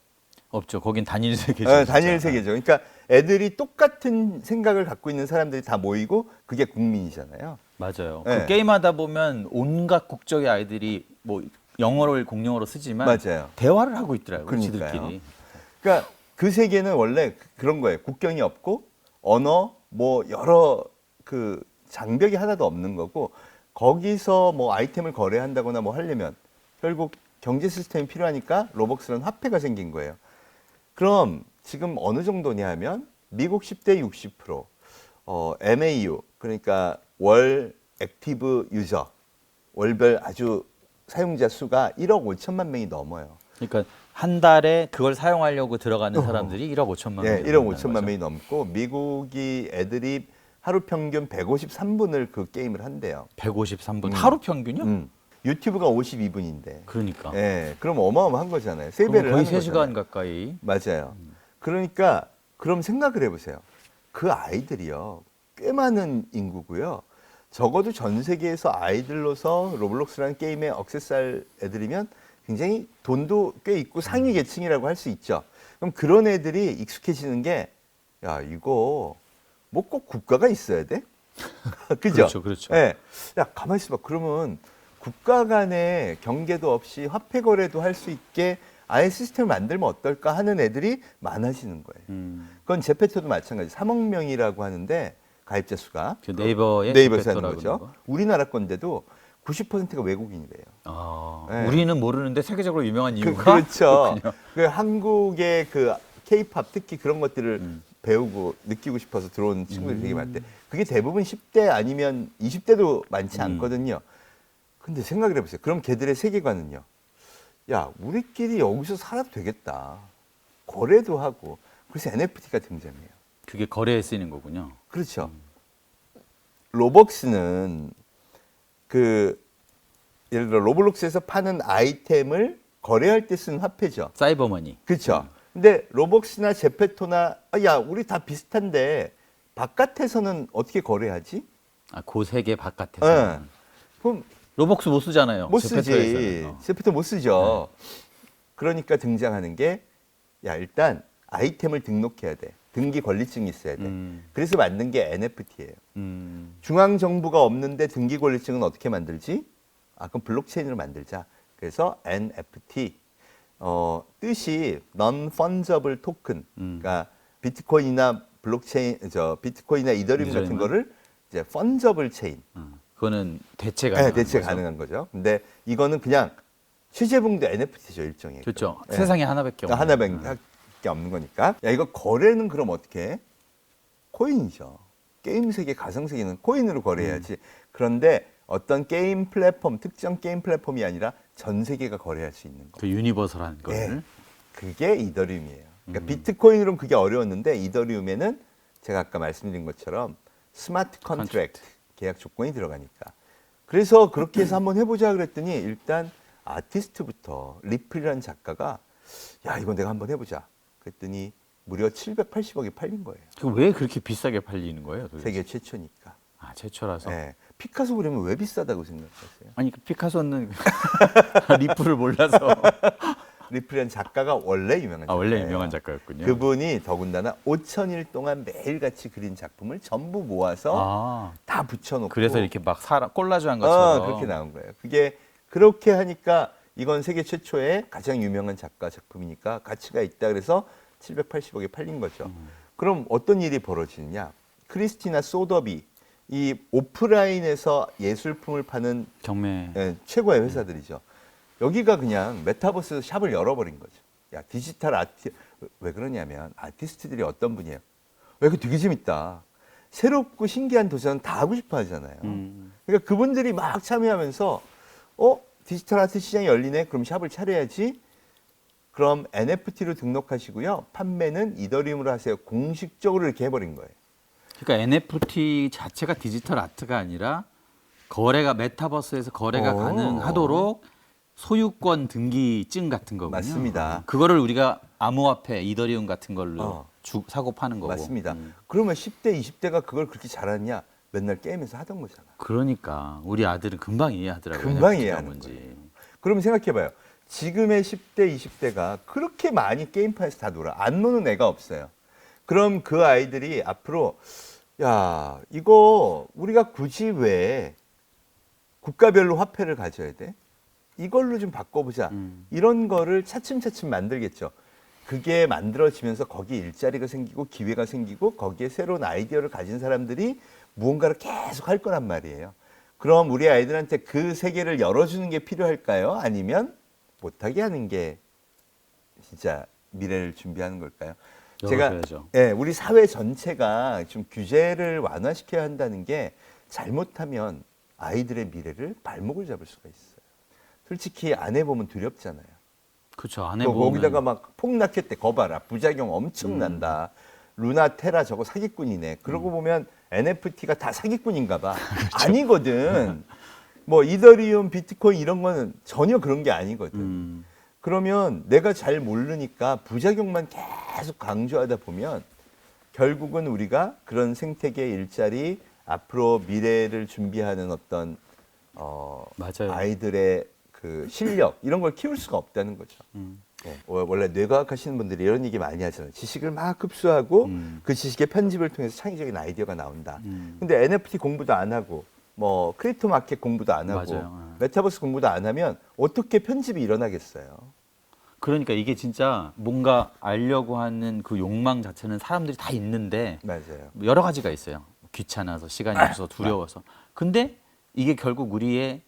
없죠. 거긴 단일 세계죠.
네,
진짜.
단일 세계죠. 그러니까 애들이 똑같은 생각을 갖고 있는 사람들이 다 모이고 그게 국민이잖아요.
맞아요.
네.
그 게임하다 보면 온갖 국적의 아이들이 뭐 영어를 공용어로 쓰지만
맞아요.
대화를 하고 있더라고요.
그러니까요.
지들끼리.
그러니까 그 세계는 원래 그런 거예요. 국경이 없고 언어 뭐 여러 그 장벽이 하나도 없는 거고 거기서 뭐 아이템을 거래한다거나 뭐 하려면 결국 경제 시스템이 필요하니까 로벅스라는 화폐가 생긴 거예요. 그럼 지금 어느 정도냐 하면 미국 10대 60%, MAU 그러니까 월 액티브 유저 월별 아주 사용자 수가 1억 5천만 명이 넘어요.
그러니까 한 달에 그걸 사용하려고 들어가는 사람들이 1억 5천만
예,
명이
1억 5천만 명이 넘고 미국이 애들이 하루 평균 153분을 그 게임을 한대요.
153분 하루 평균이요?
유튜브가 52분인데.
그러니까.
예, 그럼 어마어마한 거잖아요. 세
그럼
배를
거의
하는
3시간
거잖아요.
가까이.
맞아요. 그러니까 그럼 생각을 해보세요. 그 아이들이요, 꽤 많은 인구고요. 적어도 전 세계에서 아이들로서 로블록스라는 게임에 억세살 애들이면 굉장히 돈도 꽤 있고 상위 계층이라고 할 수 있죠. 그럼 그런 애들이 익숙해지는 게, 야, 이거 뭐 꼭 국가가 있어야 돼? 그죠?
그렇죠, 그렇죠.
예. 야, 가만히 있어봐. 그러면 국가 간의 경계도 없이 화폐 거래도 할 수 있게 아예 시스템을 만들면 어떨까 하는 애들이 많아지는 거예요. 그건 제페토도 마찬가지. 3억 명이라고 하는데 가입자 수가
그 네이버의
네이버에서 하는
제페토라고
거죠.
그러는 거.
우리나라 건데도 90%가 외국인이래요.
아,
네.
우리는 모르는데 세계적으로 유명한 이유가
그렇죠.
그렇군요.
그 한국의 그 K-팝 특히 그런 것들을 배우고 느끼고 싶어서 들어온 친구들이 되게 많대. 그게 대부분 10대 아니면 20대도 많지 않거든요. 근데 생각을 해보세요. 그럼 걔들의 세계관은요. 야, 우리끼리 여기서 살아도 되겠다. 거래도 하고. 그래서 NFT가 등장해요.
그게 거래에 쓰이는 거군요.
그렇죠. 로벅스는 그 예를 들어 로블록스에서 파는 아이템을 거래할 때 쓰는 화폐죠.
사이버머니.
그렇죠. 근데 로벅스나 제페토나 야, 우리 다 비슷한데 바깥에서는 어떻게 거래하지?
아, 그 세계 바깥에서.
예. 그럼
로벅스 못 쓰잖아요.
못 쓰지.
제페토에서는.
제페토 못 쓰죠. 그러니까 등장하는 게 야, 일단 아이템을 등록해야 돼. 등기 권리증이 있어야 돼. 그래서 만든 게 NFT예요. 중앙 정부가 없는데 등기 권리증은 어떻게 만들지? 아, 그럼 블록체인으로 만들자. 그래서 NFT. 뜻이 non-fungible token. 그러니까 비트코인이나 블록체인, 비트코인이나 이더리움 같은
이더리움은?
거를 이제 fungible chain.
그거는 대체가
네,
가능한
대체
거죠.
가능한 거죠. 근데 이거는 그냥 최재봉도 NFT죠, 일종의.
그렇죠.
네.
세상에 하나밖에 없는.
하나밖에 없는 거니까. 야, 이거 거래는 그럼 어떻게 해? 코인이죠. 게임 세계, 가상 세계는 코인으로 거래해야지. 그런데 어떤 게임 플랫폼, 특정 게임 플랫폼이 아니라 전 세계가 거래할 수 있는 거.
그 유니버설한 걸.
네. 그게 이더리움이에요. 그러니까 비트코인으로는 그게 어려웠는데 이더리움에는 제가 아까 말씀드린 것처럼 스마트 컨트랙트 계약 조건이 들어가니까. 그래서 그렇게 해서 한번 해보자 그랬더니 일단 아티스트부터 리플이라는 작가가 야, 이거 내가 한번 해보자. 그랬더니 무려 780억이 팔린 거예요.
왜 그렇게 비싸게 팔리는 거예요? 도대체?
세계 최초니까.
아, 최초라서.
네. 피카소 그러면 왜 비싸다고 생각하세요?
아니 그 피카소는 리플을 몰라서
리플이라는 작가가 원래 유명한 작가예요.
원래 유명한 작가였군요.
그분이 더군다나 5,000일 동안 매일같이 그린 작품을 전부 모아서
아,
다 붙여놓고
그래서 이렇게 막 콜라주한 것처럼
그렇게 나온 거예요. 그게 그렇게 하니까 이건 세계 최초의 가장 유명한 작가 작품이니까 가치가 있다 그래서 780억에 팔린 거죠. 그럼 어떤 일이 벌어지느냐? 크리스티나 소더비 이 오프라인에서 예술품을 파는
경매.
최고의 회사들이죠. 여기가 그냥 메타버스 샵을 열어버린 거죠. 야, 디지털 아티 왜 그러냐면 아티스트들이 어떤 분이에요? 왜 이거 되게 재밌다. 새롭고 신기한 도전은 다 하고 싶어 하잖아요. 그러니까 그분들이 막 참여하면서 디지털 아트 시장이 열리네. 그럼 샵을 차려야지. 그럼 NFT로 등록하시고요. 판매는 이더리움으로 하세요. 공식적으로 이렇게 해버린 거예요.
그러니까 NFT 자체가 디지털 아트가 아니라 거래가 메타버스에서 거래가 가능하도록 소유권 등기증 같은 거군요.
맞습니다.
그거를 우리가 암호화폐, 이더리움 같은 걸로 사고 파는 거고.
맞습니다. 그러면 10대, 20대가 그걸 그렇게 잘하냐? 맨날 게임에서 하던 거잖아.
그러니까 우리 아들은 금방 이해하더라고요.
금방
NFT가
이해하는
뭔지.
거예요. 그러면 생각해봐요. 지금의 10대, 20대가 그렇게 많이 게임판에서 다 놀아. 안 노는 애가 없어요. 그럼 그 아이들이 앞으로 야, 이거 우리가 굳이 왜 국가별로 화폐를 가져야 돼? 이걸로 좀 바꿔보자. 이런 거를 차츰차츰 만들겠죠. 그게 만들어지면서 거기에 일자리가 생기고 기회가 생기고 거기에 새로운 아이디어를 가진 사람들이 무언가를 계속 할 거란 말이에요. 그럼 우리 아이들한테 그 세계를 열어주는 게 필요할까요? 아니면 못하게 하는 게 진짜 미래를 준비하는 걸까요?
열어줘야죠.
우리 사회 전체가 좀 규제를 완화시켜야 한다는 게 잘못하면 아이들의 미래를 발목을 잡을 수가 있어요. 솔직히 안 해보면 두렵잖아요.
그렇죠. 안
또
해보면
거기다가 막 폭락했대. 거봐라. 부작용 엄청 난다. 루나 테라 저거 사기꾼이네. 그러고 보면 NFT가 다 사기꾼인가 봐. 아니거든. 뭐 이더리움, 비트코인 이런 거는 전혀 그런 게 아니거든. 그러면 내가 잘 모르니까 부작용만 계속 강조하다 보면 결국은 우리가 그런 생태계 일자리 앞으로 미래를 준비하는 어떤
맞아요.
아이들의 그 실력 이런 걸 키울 수가 없다는 거죠. 원래 뇌과학 하시는 분들이 이런 얘기 많이 하잖아요. 지식을 막 흡수하고 그 지식의 편집을 통해서 창의적인 아이디어가 나온다. 근데 NFT 공부도 안 하고 뭐 크립토 마켓 공부도 안 하고
맞아요.
메타버스 공부도 안 하면 어떻게 편집이 일어나겠어요?
그러니까 이게 진짜 뭔가 알려고 하는 그 욕망 자체는 사람들이 다 있는데
맞아요.
여러 가지가 있어요. 귀찮아서 시간이 없어서 두려워서. 근데 이게 결국 우리의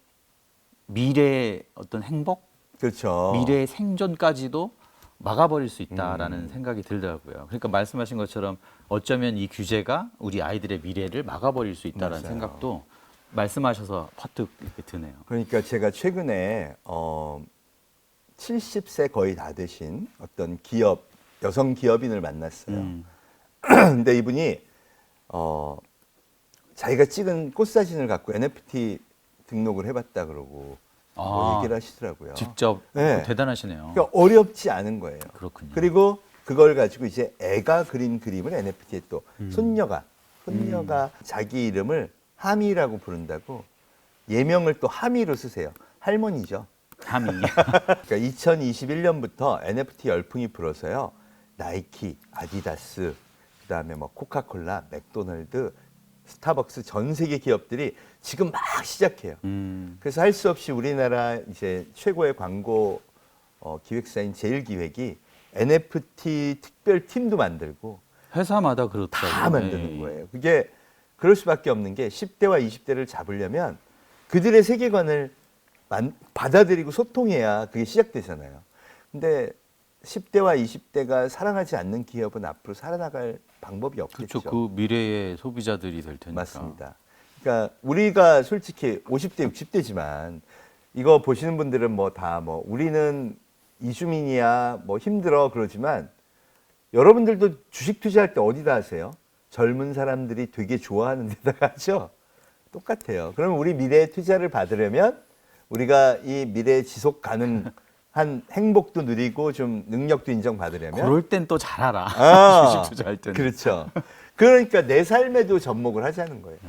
미래의 어떤 행복,
그렇죠.
미래의 생존까지도 막아버릴 수 있다라는 생각이 들더라고요. 그러니까 말씀하신 것처럼 어쩌면 이 규제가 우리 아이들의 미래를 막아버릴 수 있다라는
맞아요.
생각도 말씀하셔서 퍼뜩 이렇게 드네요.
그러니까 제가 최근에 70세 거의 다 되신 어떤 기업 여성 기업인을 만났어요. 근데 이분이 자기가 찍은 꽃 사진을 갖고 NFT 등록을 해봤다 그러고 뭐 얘기를 하시더라고요.
직접
네.
대단하시네요.
그러니까 어렵지 않은 거예요.
그렇군요.
그리고 그걸 가지고 이제 애가 그린 그림을 NFT에 또 손녀가 자기 이름을 하미라고 부른다고 예명을 또 하미로 쓰세요. 할머니죠.
함이.
그러니까 2021년부터 NFT 열풍이 불어서요. 나이키, 아디다스, 그다음에 뭐 코카콜라, 맥도날드, 스타벅스 전 세계 기업들이 지금 막 시작해요. 그래서 할 수 없이 우리나라 이제 최고의 광고 기획사인 제일기획이 NFT 특별 팀도 만들고
회사마다 그렇다고.
다 만드는 거예요. 그게 그럴 수밖에 없는 게 10대와 20대를 잡으려면 그들의 세계관을 받아들이고 소통해야 그게 시작되잖아요. 근데 10대와 20대가 사랑하지 않는 기업은 앞으로 살아나갈 방법이 없겠죠.
그렇죠. 그 미래의 소비자들이 될 테니까.
맞습니다. 그러니까 우리가 솔직히 50대, 60대지만 이거 보시는 분들은 뭐 다 뭐 우리는 이주민이야 뭐 힘들어 그러지만 여러분들도 주식 투자할 때 어디다 하세요? 젊은 사람들이 되게 좋아하는 데다가 하죠. 똑같아요. 그러면 우리 미래의 투자를 받으려면 우리가 이 미래 지속 가능한 행복도 누리고 좀 능력도 인정받으려면
그럴 땐 또 잘 알아. 주식 투자할 때는.
그렇죠. 그러니까 내 삶에도 접목을 하자는 거예요.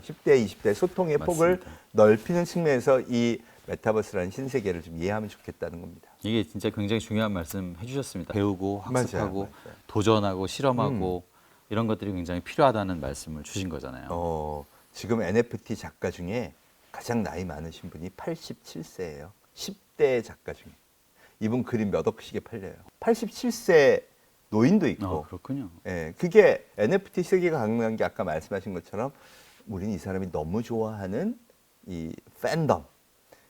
10대, 20대 소통의 폭을
맞습니다.
넓히는 측면에서 이 메타버스라는 신세계를 좀 이해하면 좋겠다는 겁니다.
이게 진짜 굉장히 중요한 말씀 해주셨습니다. 배우고 학습하고
맞아요.
도전하고 실험하고 이런 것들이 굉장히 필요하다는 말씀을 주신 거잖아요.
지금 NFT 작가 중에 가장 나이 많으신 분이 87세예요. 10대 작가 중에. 이분 그림 몇 억씩에 팔려요. 87세 노인도 있고.
그렇군요.
예, 그게 NFT 세계가 가능한 게 아까 말씀하신 것처럼 우리는 이 사람이 너무 좋아하는 이 팬덤.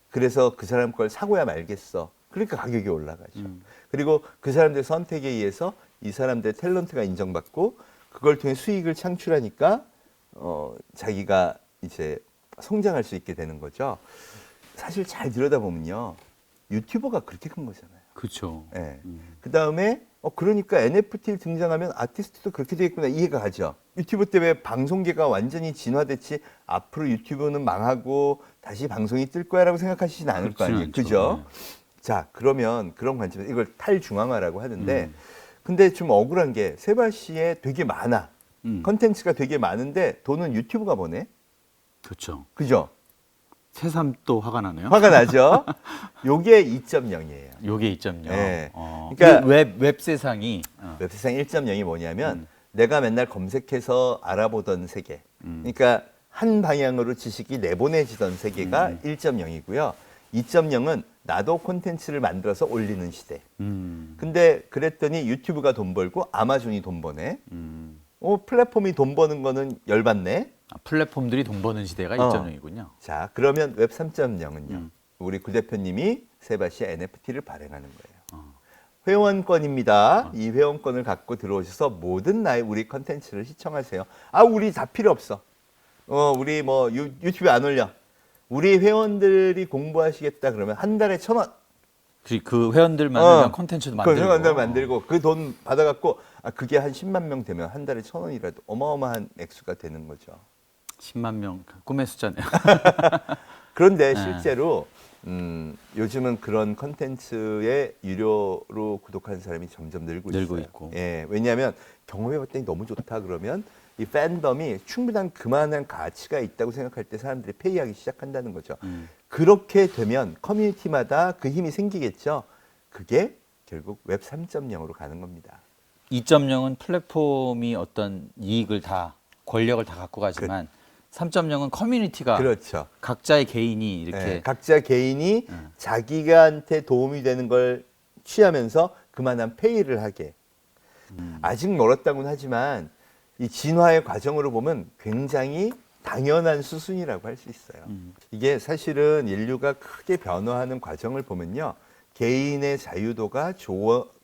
그래서 그 사람 걸 사고야 말겠어. 그러니까 가격이 올라가죠. 그리고 그 사람들의 선택에 의해서 이 사람들의 탤런트가 인정받고 그걸 통해 수익을 창출하니까 자기가 이제 성장할 수 있게 되는 거죠. 사실 잘 들여다보면요. 유튜버가 그렇게 큰 거잖아요.
그렇죠.
예. 그 다음에 그러니까 NFT를 등장하면 아티스트도 그렇게 되겠구나 이해가 가죠. 유튜브 때문에 방송계가 완전히 진화됐지 앞으로 유튜브는 망하고 다시 방송이 뜰 거야라고 생각하시진 않을 거 아니에요.
그렇지는
그죠?
않죠.
자, 그러면 그런 관점에서 이걸 탈중앙화라고 하는데 근데 좀 억울한 게 세바시에 되게 많아. 컨텐츠가 되게 많은데 돈은 유튜브가 버네.
그렇죠.
그죠?
새삼 또 화가 나네요.
화가 나죠? 요게 2.0이에요.
요게 2.0.
네.
그러니까
그러니까
웹 세상이
웹세상 1.0이 뭐냐면 내가 맨날 검색해서 알아보던 세계. 그러니까 한 방향으로 지식이 내보내지던 세계가 1.0이고요. 2.0은 나도 콘텐츠를 만들어서 올리는 시대. 근데 그랬더니 유튜브가 돈 벌고 아마존이 돈 버네. 플랫폼이 돈 버는 거는 열받네.
플랫폼들이 돈 버는 시대가 2.0이군요.
자, 그러면 웹 3.0은요. 우리 구 대표님이 세바시에 NFT를 발행하는 거예요. 회원권입니다. 이 회원권을 갖고 들어오셔서 모든 우리 컨텐츠를 시청하세요. 우리 다 필요 없어. 우리 뭐 유튜브에 안 올려. 우리 회원들이 공부하시겠다 그러면 한 달에 1,000원.
그 회원들 만들면 콘텐츠도 만들고.
그 회원들 만들고 그 돈 받아갖고 그게 한 10만 명 되면 한 달에 1,000원이라도 어마어마한 액수가 되는 거죠.
10만 명 꿈의 숫자네요.
그런데 실제로 요즘은 그런 컨텐츠에 유료로 구독하는 사람이 점점 늘고 있어요.
있고.
예, 왜냐하면 경험해봤더니 너무 좋다 그러면 이 팬덤이 충분한 그만한 가치가 있다고 생각할 때 사람들이 페이하기 시작한다는 거죠. 그렇게 되면 커뮤니티마다 그 힘이 생기겠죠. 그게 결국 웹 3.0으로 가는 겁니다.
2.0은 플랫폼이 어떤 이익을 다 권력을 다 갖고 가지만 3.0은 커뮤니티가
그렇죠.
각자의 개인이 이렇게
네, 각자 개인이 자기한테 도움이 되는 걸 취하면서 그만한 페이를 하게. 아직 멀었다고는 하지만 이 진화의 과정으로 보면 굉장히 당연한 수순이라고 할 수 있어요. 이게 사실은 인류가 크게 변화하는 과정을 보면요. 개인의 자유도가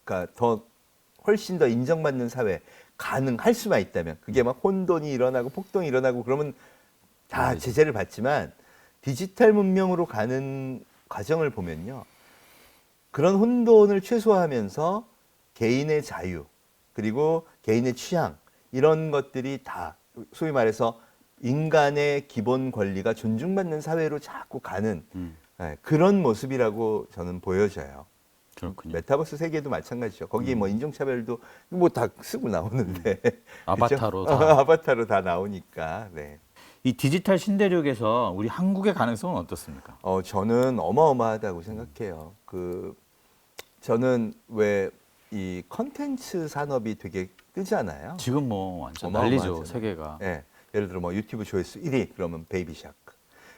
그러니까 훨씬 더 인정받는 사회 가능할 수만 있다면 그게 막 혼돈이 일어나고 폭동이 일어나고 그러면 다 제재를 받지만 디지털 문명으로 가는 과정을 보면요. 그런 혼돈을 최소화하면서 개인의 자유 그리고 개인의 취향 이런 것들이 다 소위 말해서 인간의 기본 권리가 존중받는 사회로 자꾸 가는 그런 모습이라고 저는 보여져요.
그렇군요.
메타버스 세계도 마찬가지죠. 거기 뭐 인종차별도 뭐 다 쓰고 나오는데
아바타로
그죠?
다.
아바타로 다 나오니까. 네.
이 디지털 신대륙에서 우리 한국의 가능성은 어떻습니까?
저는 어마어마하다고 생각해요. 저는 왜 이 컨텐츠 산업이 되게 뜨잖아요.
지금 뭐 완전
어마어마하잖아요.
난리죠, 세계가.
예. 예를 들어 뭐 유튜브 조회수 1위 그러면 베이비 샤크.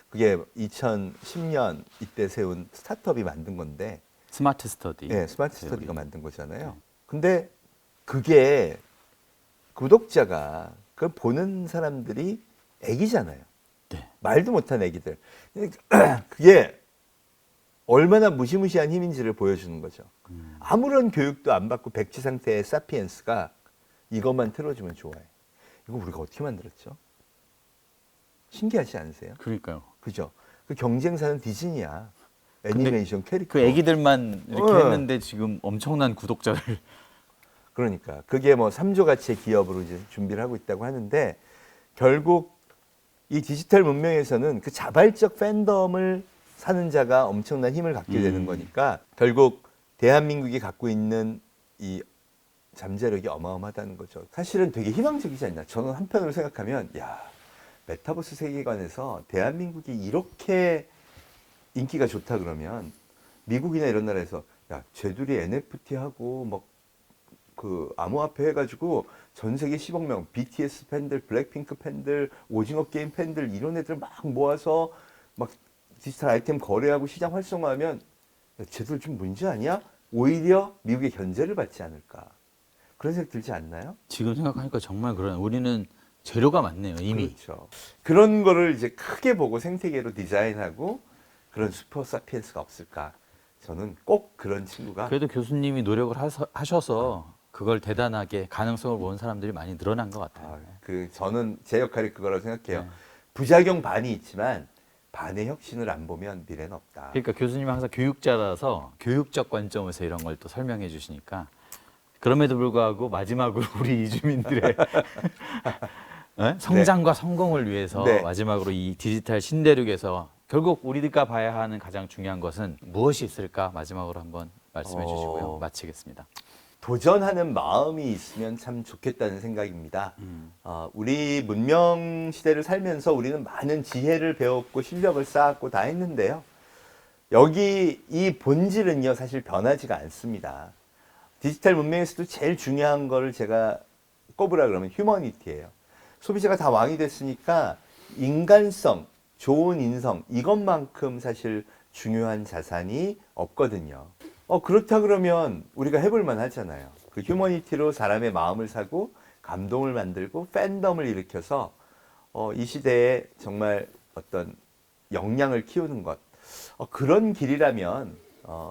그게 2010년 이때 세운 스타트업이 만든 건데
스마트 스터디.
네, 스마트 스터디가 만든 거잖아요. 근데 그게 구독자가 그걸 보는 사람들이 애기잖아요.
네.
말도 못한 애기들. 그게 얼마나 무시무시한 힘인지를 보여주는 거죠. 아무런 교육도 안 받고 백지 상태의 사피엔스가 이것만 틀어주면 좋아해. 이거 우리가 어떻게 만들었죠? 신기하지 않으세요?
그러니까요.
그죠? 그 경쟁사는 디즈니야. 애니메이션 캐릭터.
그 애기들만 이렇게 했는데 지금 엄청난 구독자를.
그러니까 그게 뭐 3조 가치의 기업으로 이제 준비를 하고 있다고 하는데 결국 이 디지털 문명에서는 그 자발적 팬덤을 사는 자가 엄청난 힘을 갖게 되는 거니까 결국 대한민국이 갖고 있는 이 잠재력이 어마어마하다는 거죠. 사실은 되게 희망적이지 않나. 저는 한편으로 생각하면 메타버스 세계관에서 대한민국이 이렇게 인기가 좋다 그러면 미국이나 이런 나라에서 야, 쟤들이 NFT하고 막 그 암호화폐 해가지고 전 세계 10억 명, BTS 팬들, 블랙핑크 팬들, 오징어 게임 팬들 이런 애들 막 모아서 막 디지털 아이템 거래하고 시장 활성화하면 야, 쟤들 좀 문제 아니야? 오히려 미국의 견제를 받지 않을까. 그런 생각 들지 않나요?
지금 생각하니까 정말 그러네. 우리는 재료가 많네요, 이미.
그렇죠. 그런 거를 이제 크게 보고 생태계로 디자인하고 그런 슈퍼 사피엔스가 없을까. 저는 꼭 그런 친구가
그래도 교수님이 노력을 하셔서 그걸 대단하게 가능성을 본 사람들이 많이 늘어난 것 같아요.
저는 제 역할이 그거라고 생각해요.
네.
부작용 반이 있지만 반의 혁신을 안 보면 미래는 없다.
그러니까 교수님은 항상 교육자라서 교육적 관점에서 이런 걸 또 설명해 주시니까 그럼에도 불구하고 마지막으로 우리 이주민들의 네? 성장과 성공을 위해서
네.
마지막으로 이 디지털 신대륙에서 결국 우리가 봐야 하는 가장 중요한 것은 무엇이 있을까 마지막으로 한번 말씀해 주시고요. 마치겠습니다.
도전하는 마음이 있으면 참 좋겠다는 생각입니다. 우리 문명 시대를 살면서 우리는 많은 지혜를 배웠고 실력을 쌓았고 다 했는데요. 여기 이 본질은요 사실 변하지가 않습니다. 디지털 문명에서도 제일 중요한 거를 제가 꼽으라 그러면 휴머니티예요. 소비자가 다 왕이 됐으니까 인간성, 좋은 인성 이것만큼 사실 중요한 자산이 없거든요. 그렇다 그러면 우리가 해볼만 하잖아요. 그 휴머니티로 사람의 마음을 사고 감동을 만들고 팬덤을 일으켜서 이 시대에 정말 어떤 역량을 키우는 것 그런 길이라면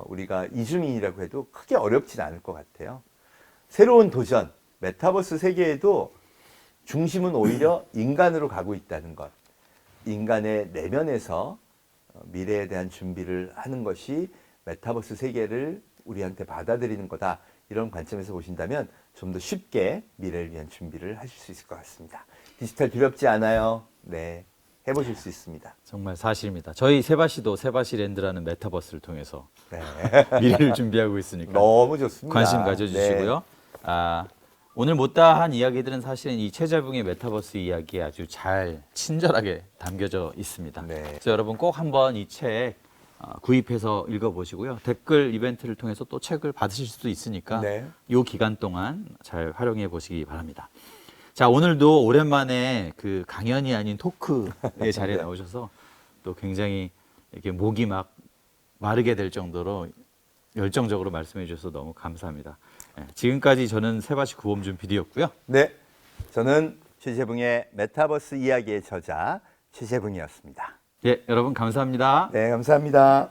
우리가 이주민이라고 해도 크게 어렵진 않을 것 같아요. 새로운 도전, 메타버스 세계에도 중심은 오히려 인간으로 가고 있다는 것. 인간의 내면에서 미래에 대한 준비를 하는 것이 메타버스 세계를 우리한테 받아들이는 거다. 이런 관점에서 보신다면 좀 더 쉽게 미래를 위한 준비를 하실 수 있을 것 같습니다. 디지털 두렵지 않아요. 네, 해보실 수 있습니다.
정말 사실입니다. 저희 세바시도 세바시랜드라는 메타버스를 통해서
네.
미래를 준비하고 있으니까
너무 좋습니다.
관심 가져주시고요. 오늘 못다한 이야기들은 사실은 이 최재붕의 메타버스 이야기에 아주 잘 친절하게 담겨져 있습니다.
네.
그래서 여러분 꼭 한번 이 책 구입해서 읽어보시고요. 댓글 이벤트를 통해서 또 책을 받으실 수도 있으니까
네.
이 기간 동안 잘 활용해 보시기 바랍니다. 자, 오늘도 오랜만에 그 강연이 아닌 토크의 자리에
네.
나오셔서 또 굉장히 이렇게 목이 막 마르게 될 정도로 열정적으로 말씀해 주셔서 너무 감사합니다. 네, 지금까지 저는 세바시 구범준 PD였고요.
네, 저는 최재붕의 메타버스 이야기의 저자 최재붕이었습니다.
예, 여러분 감사합니다.
네, 감사합니다.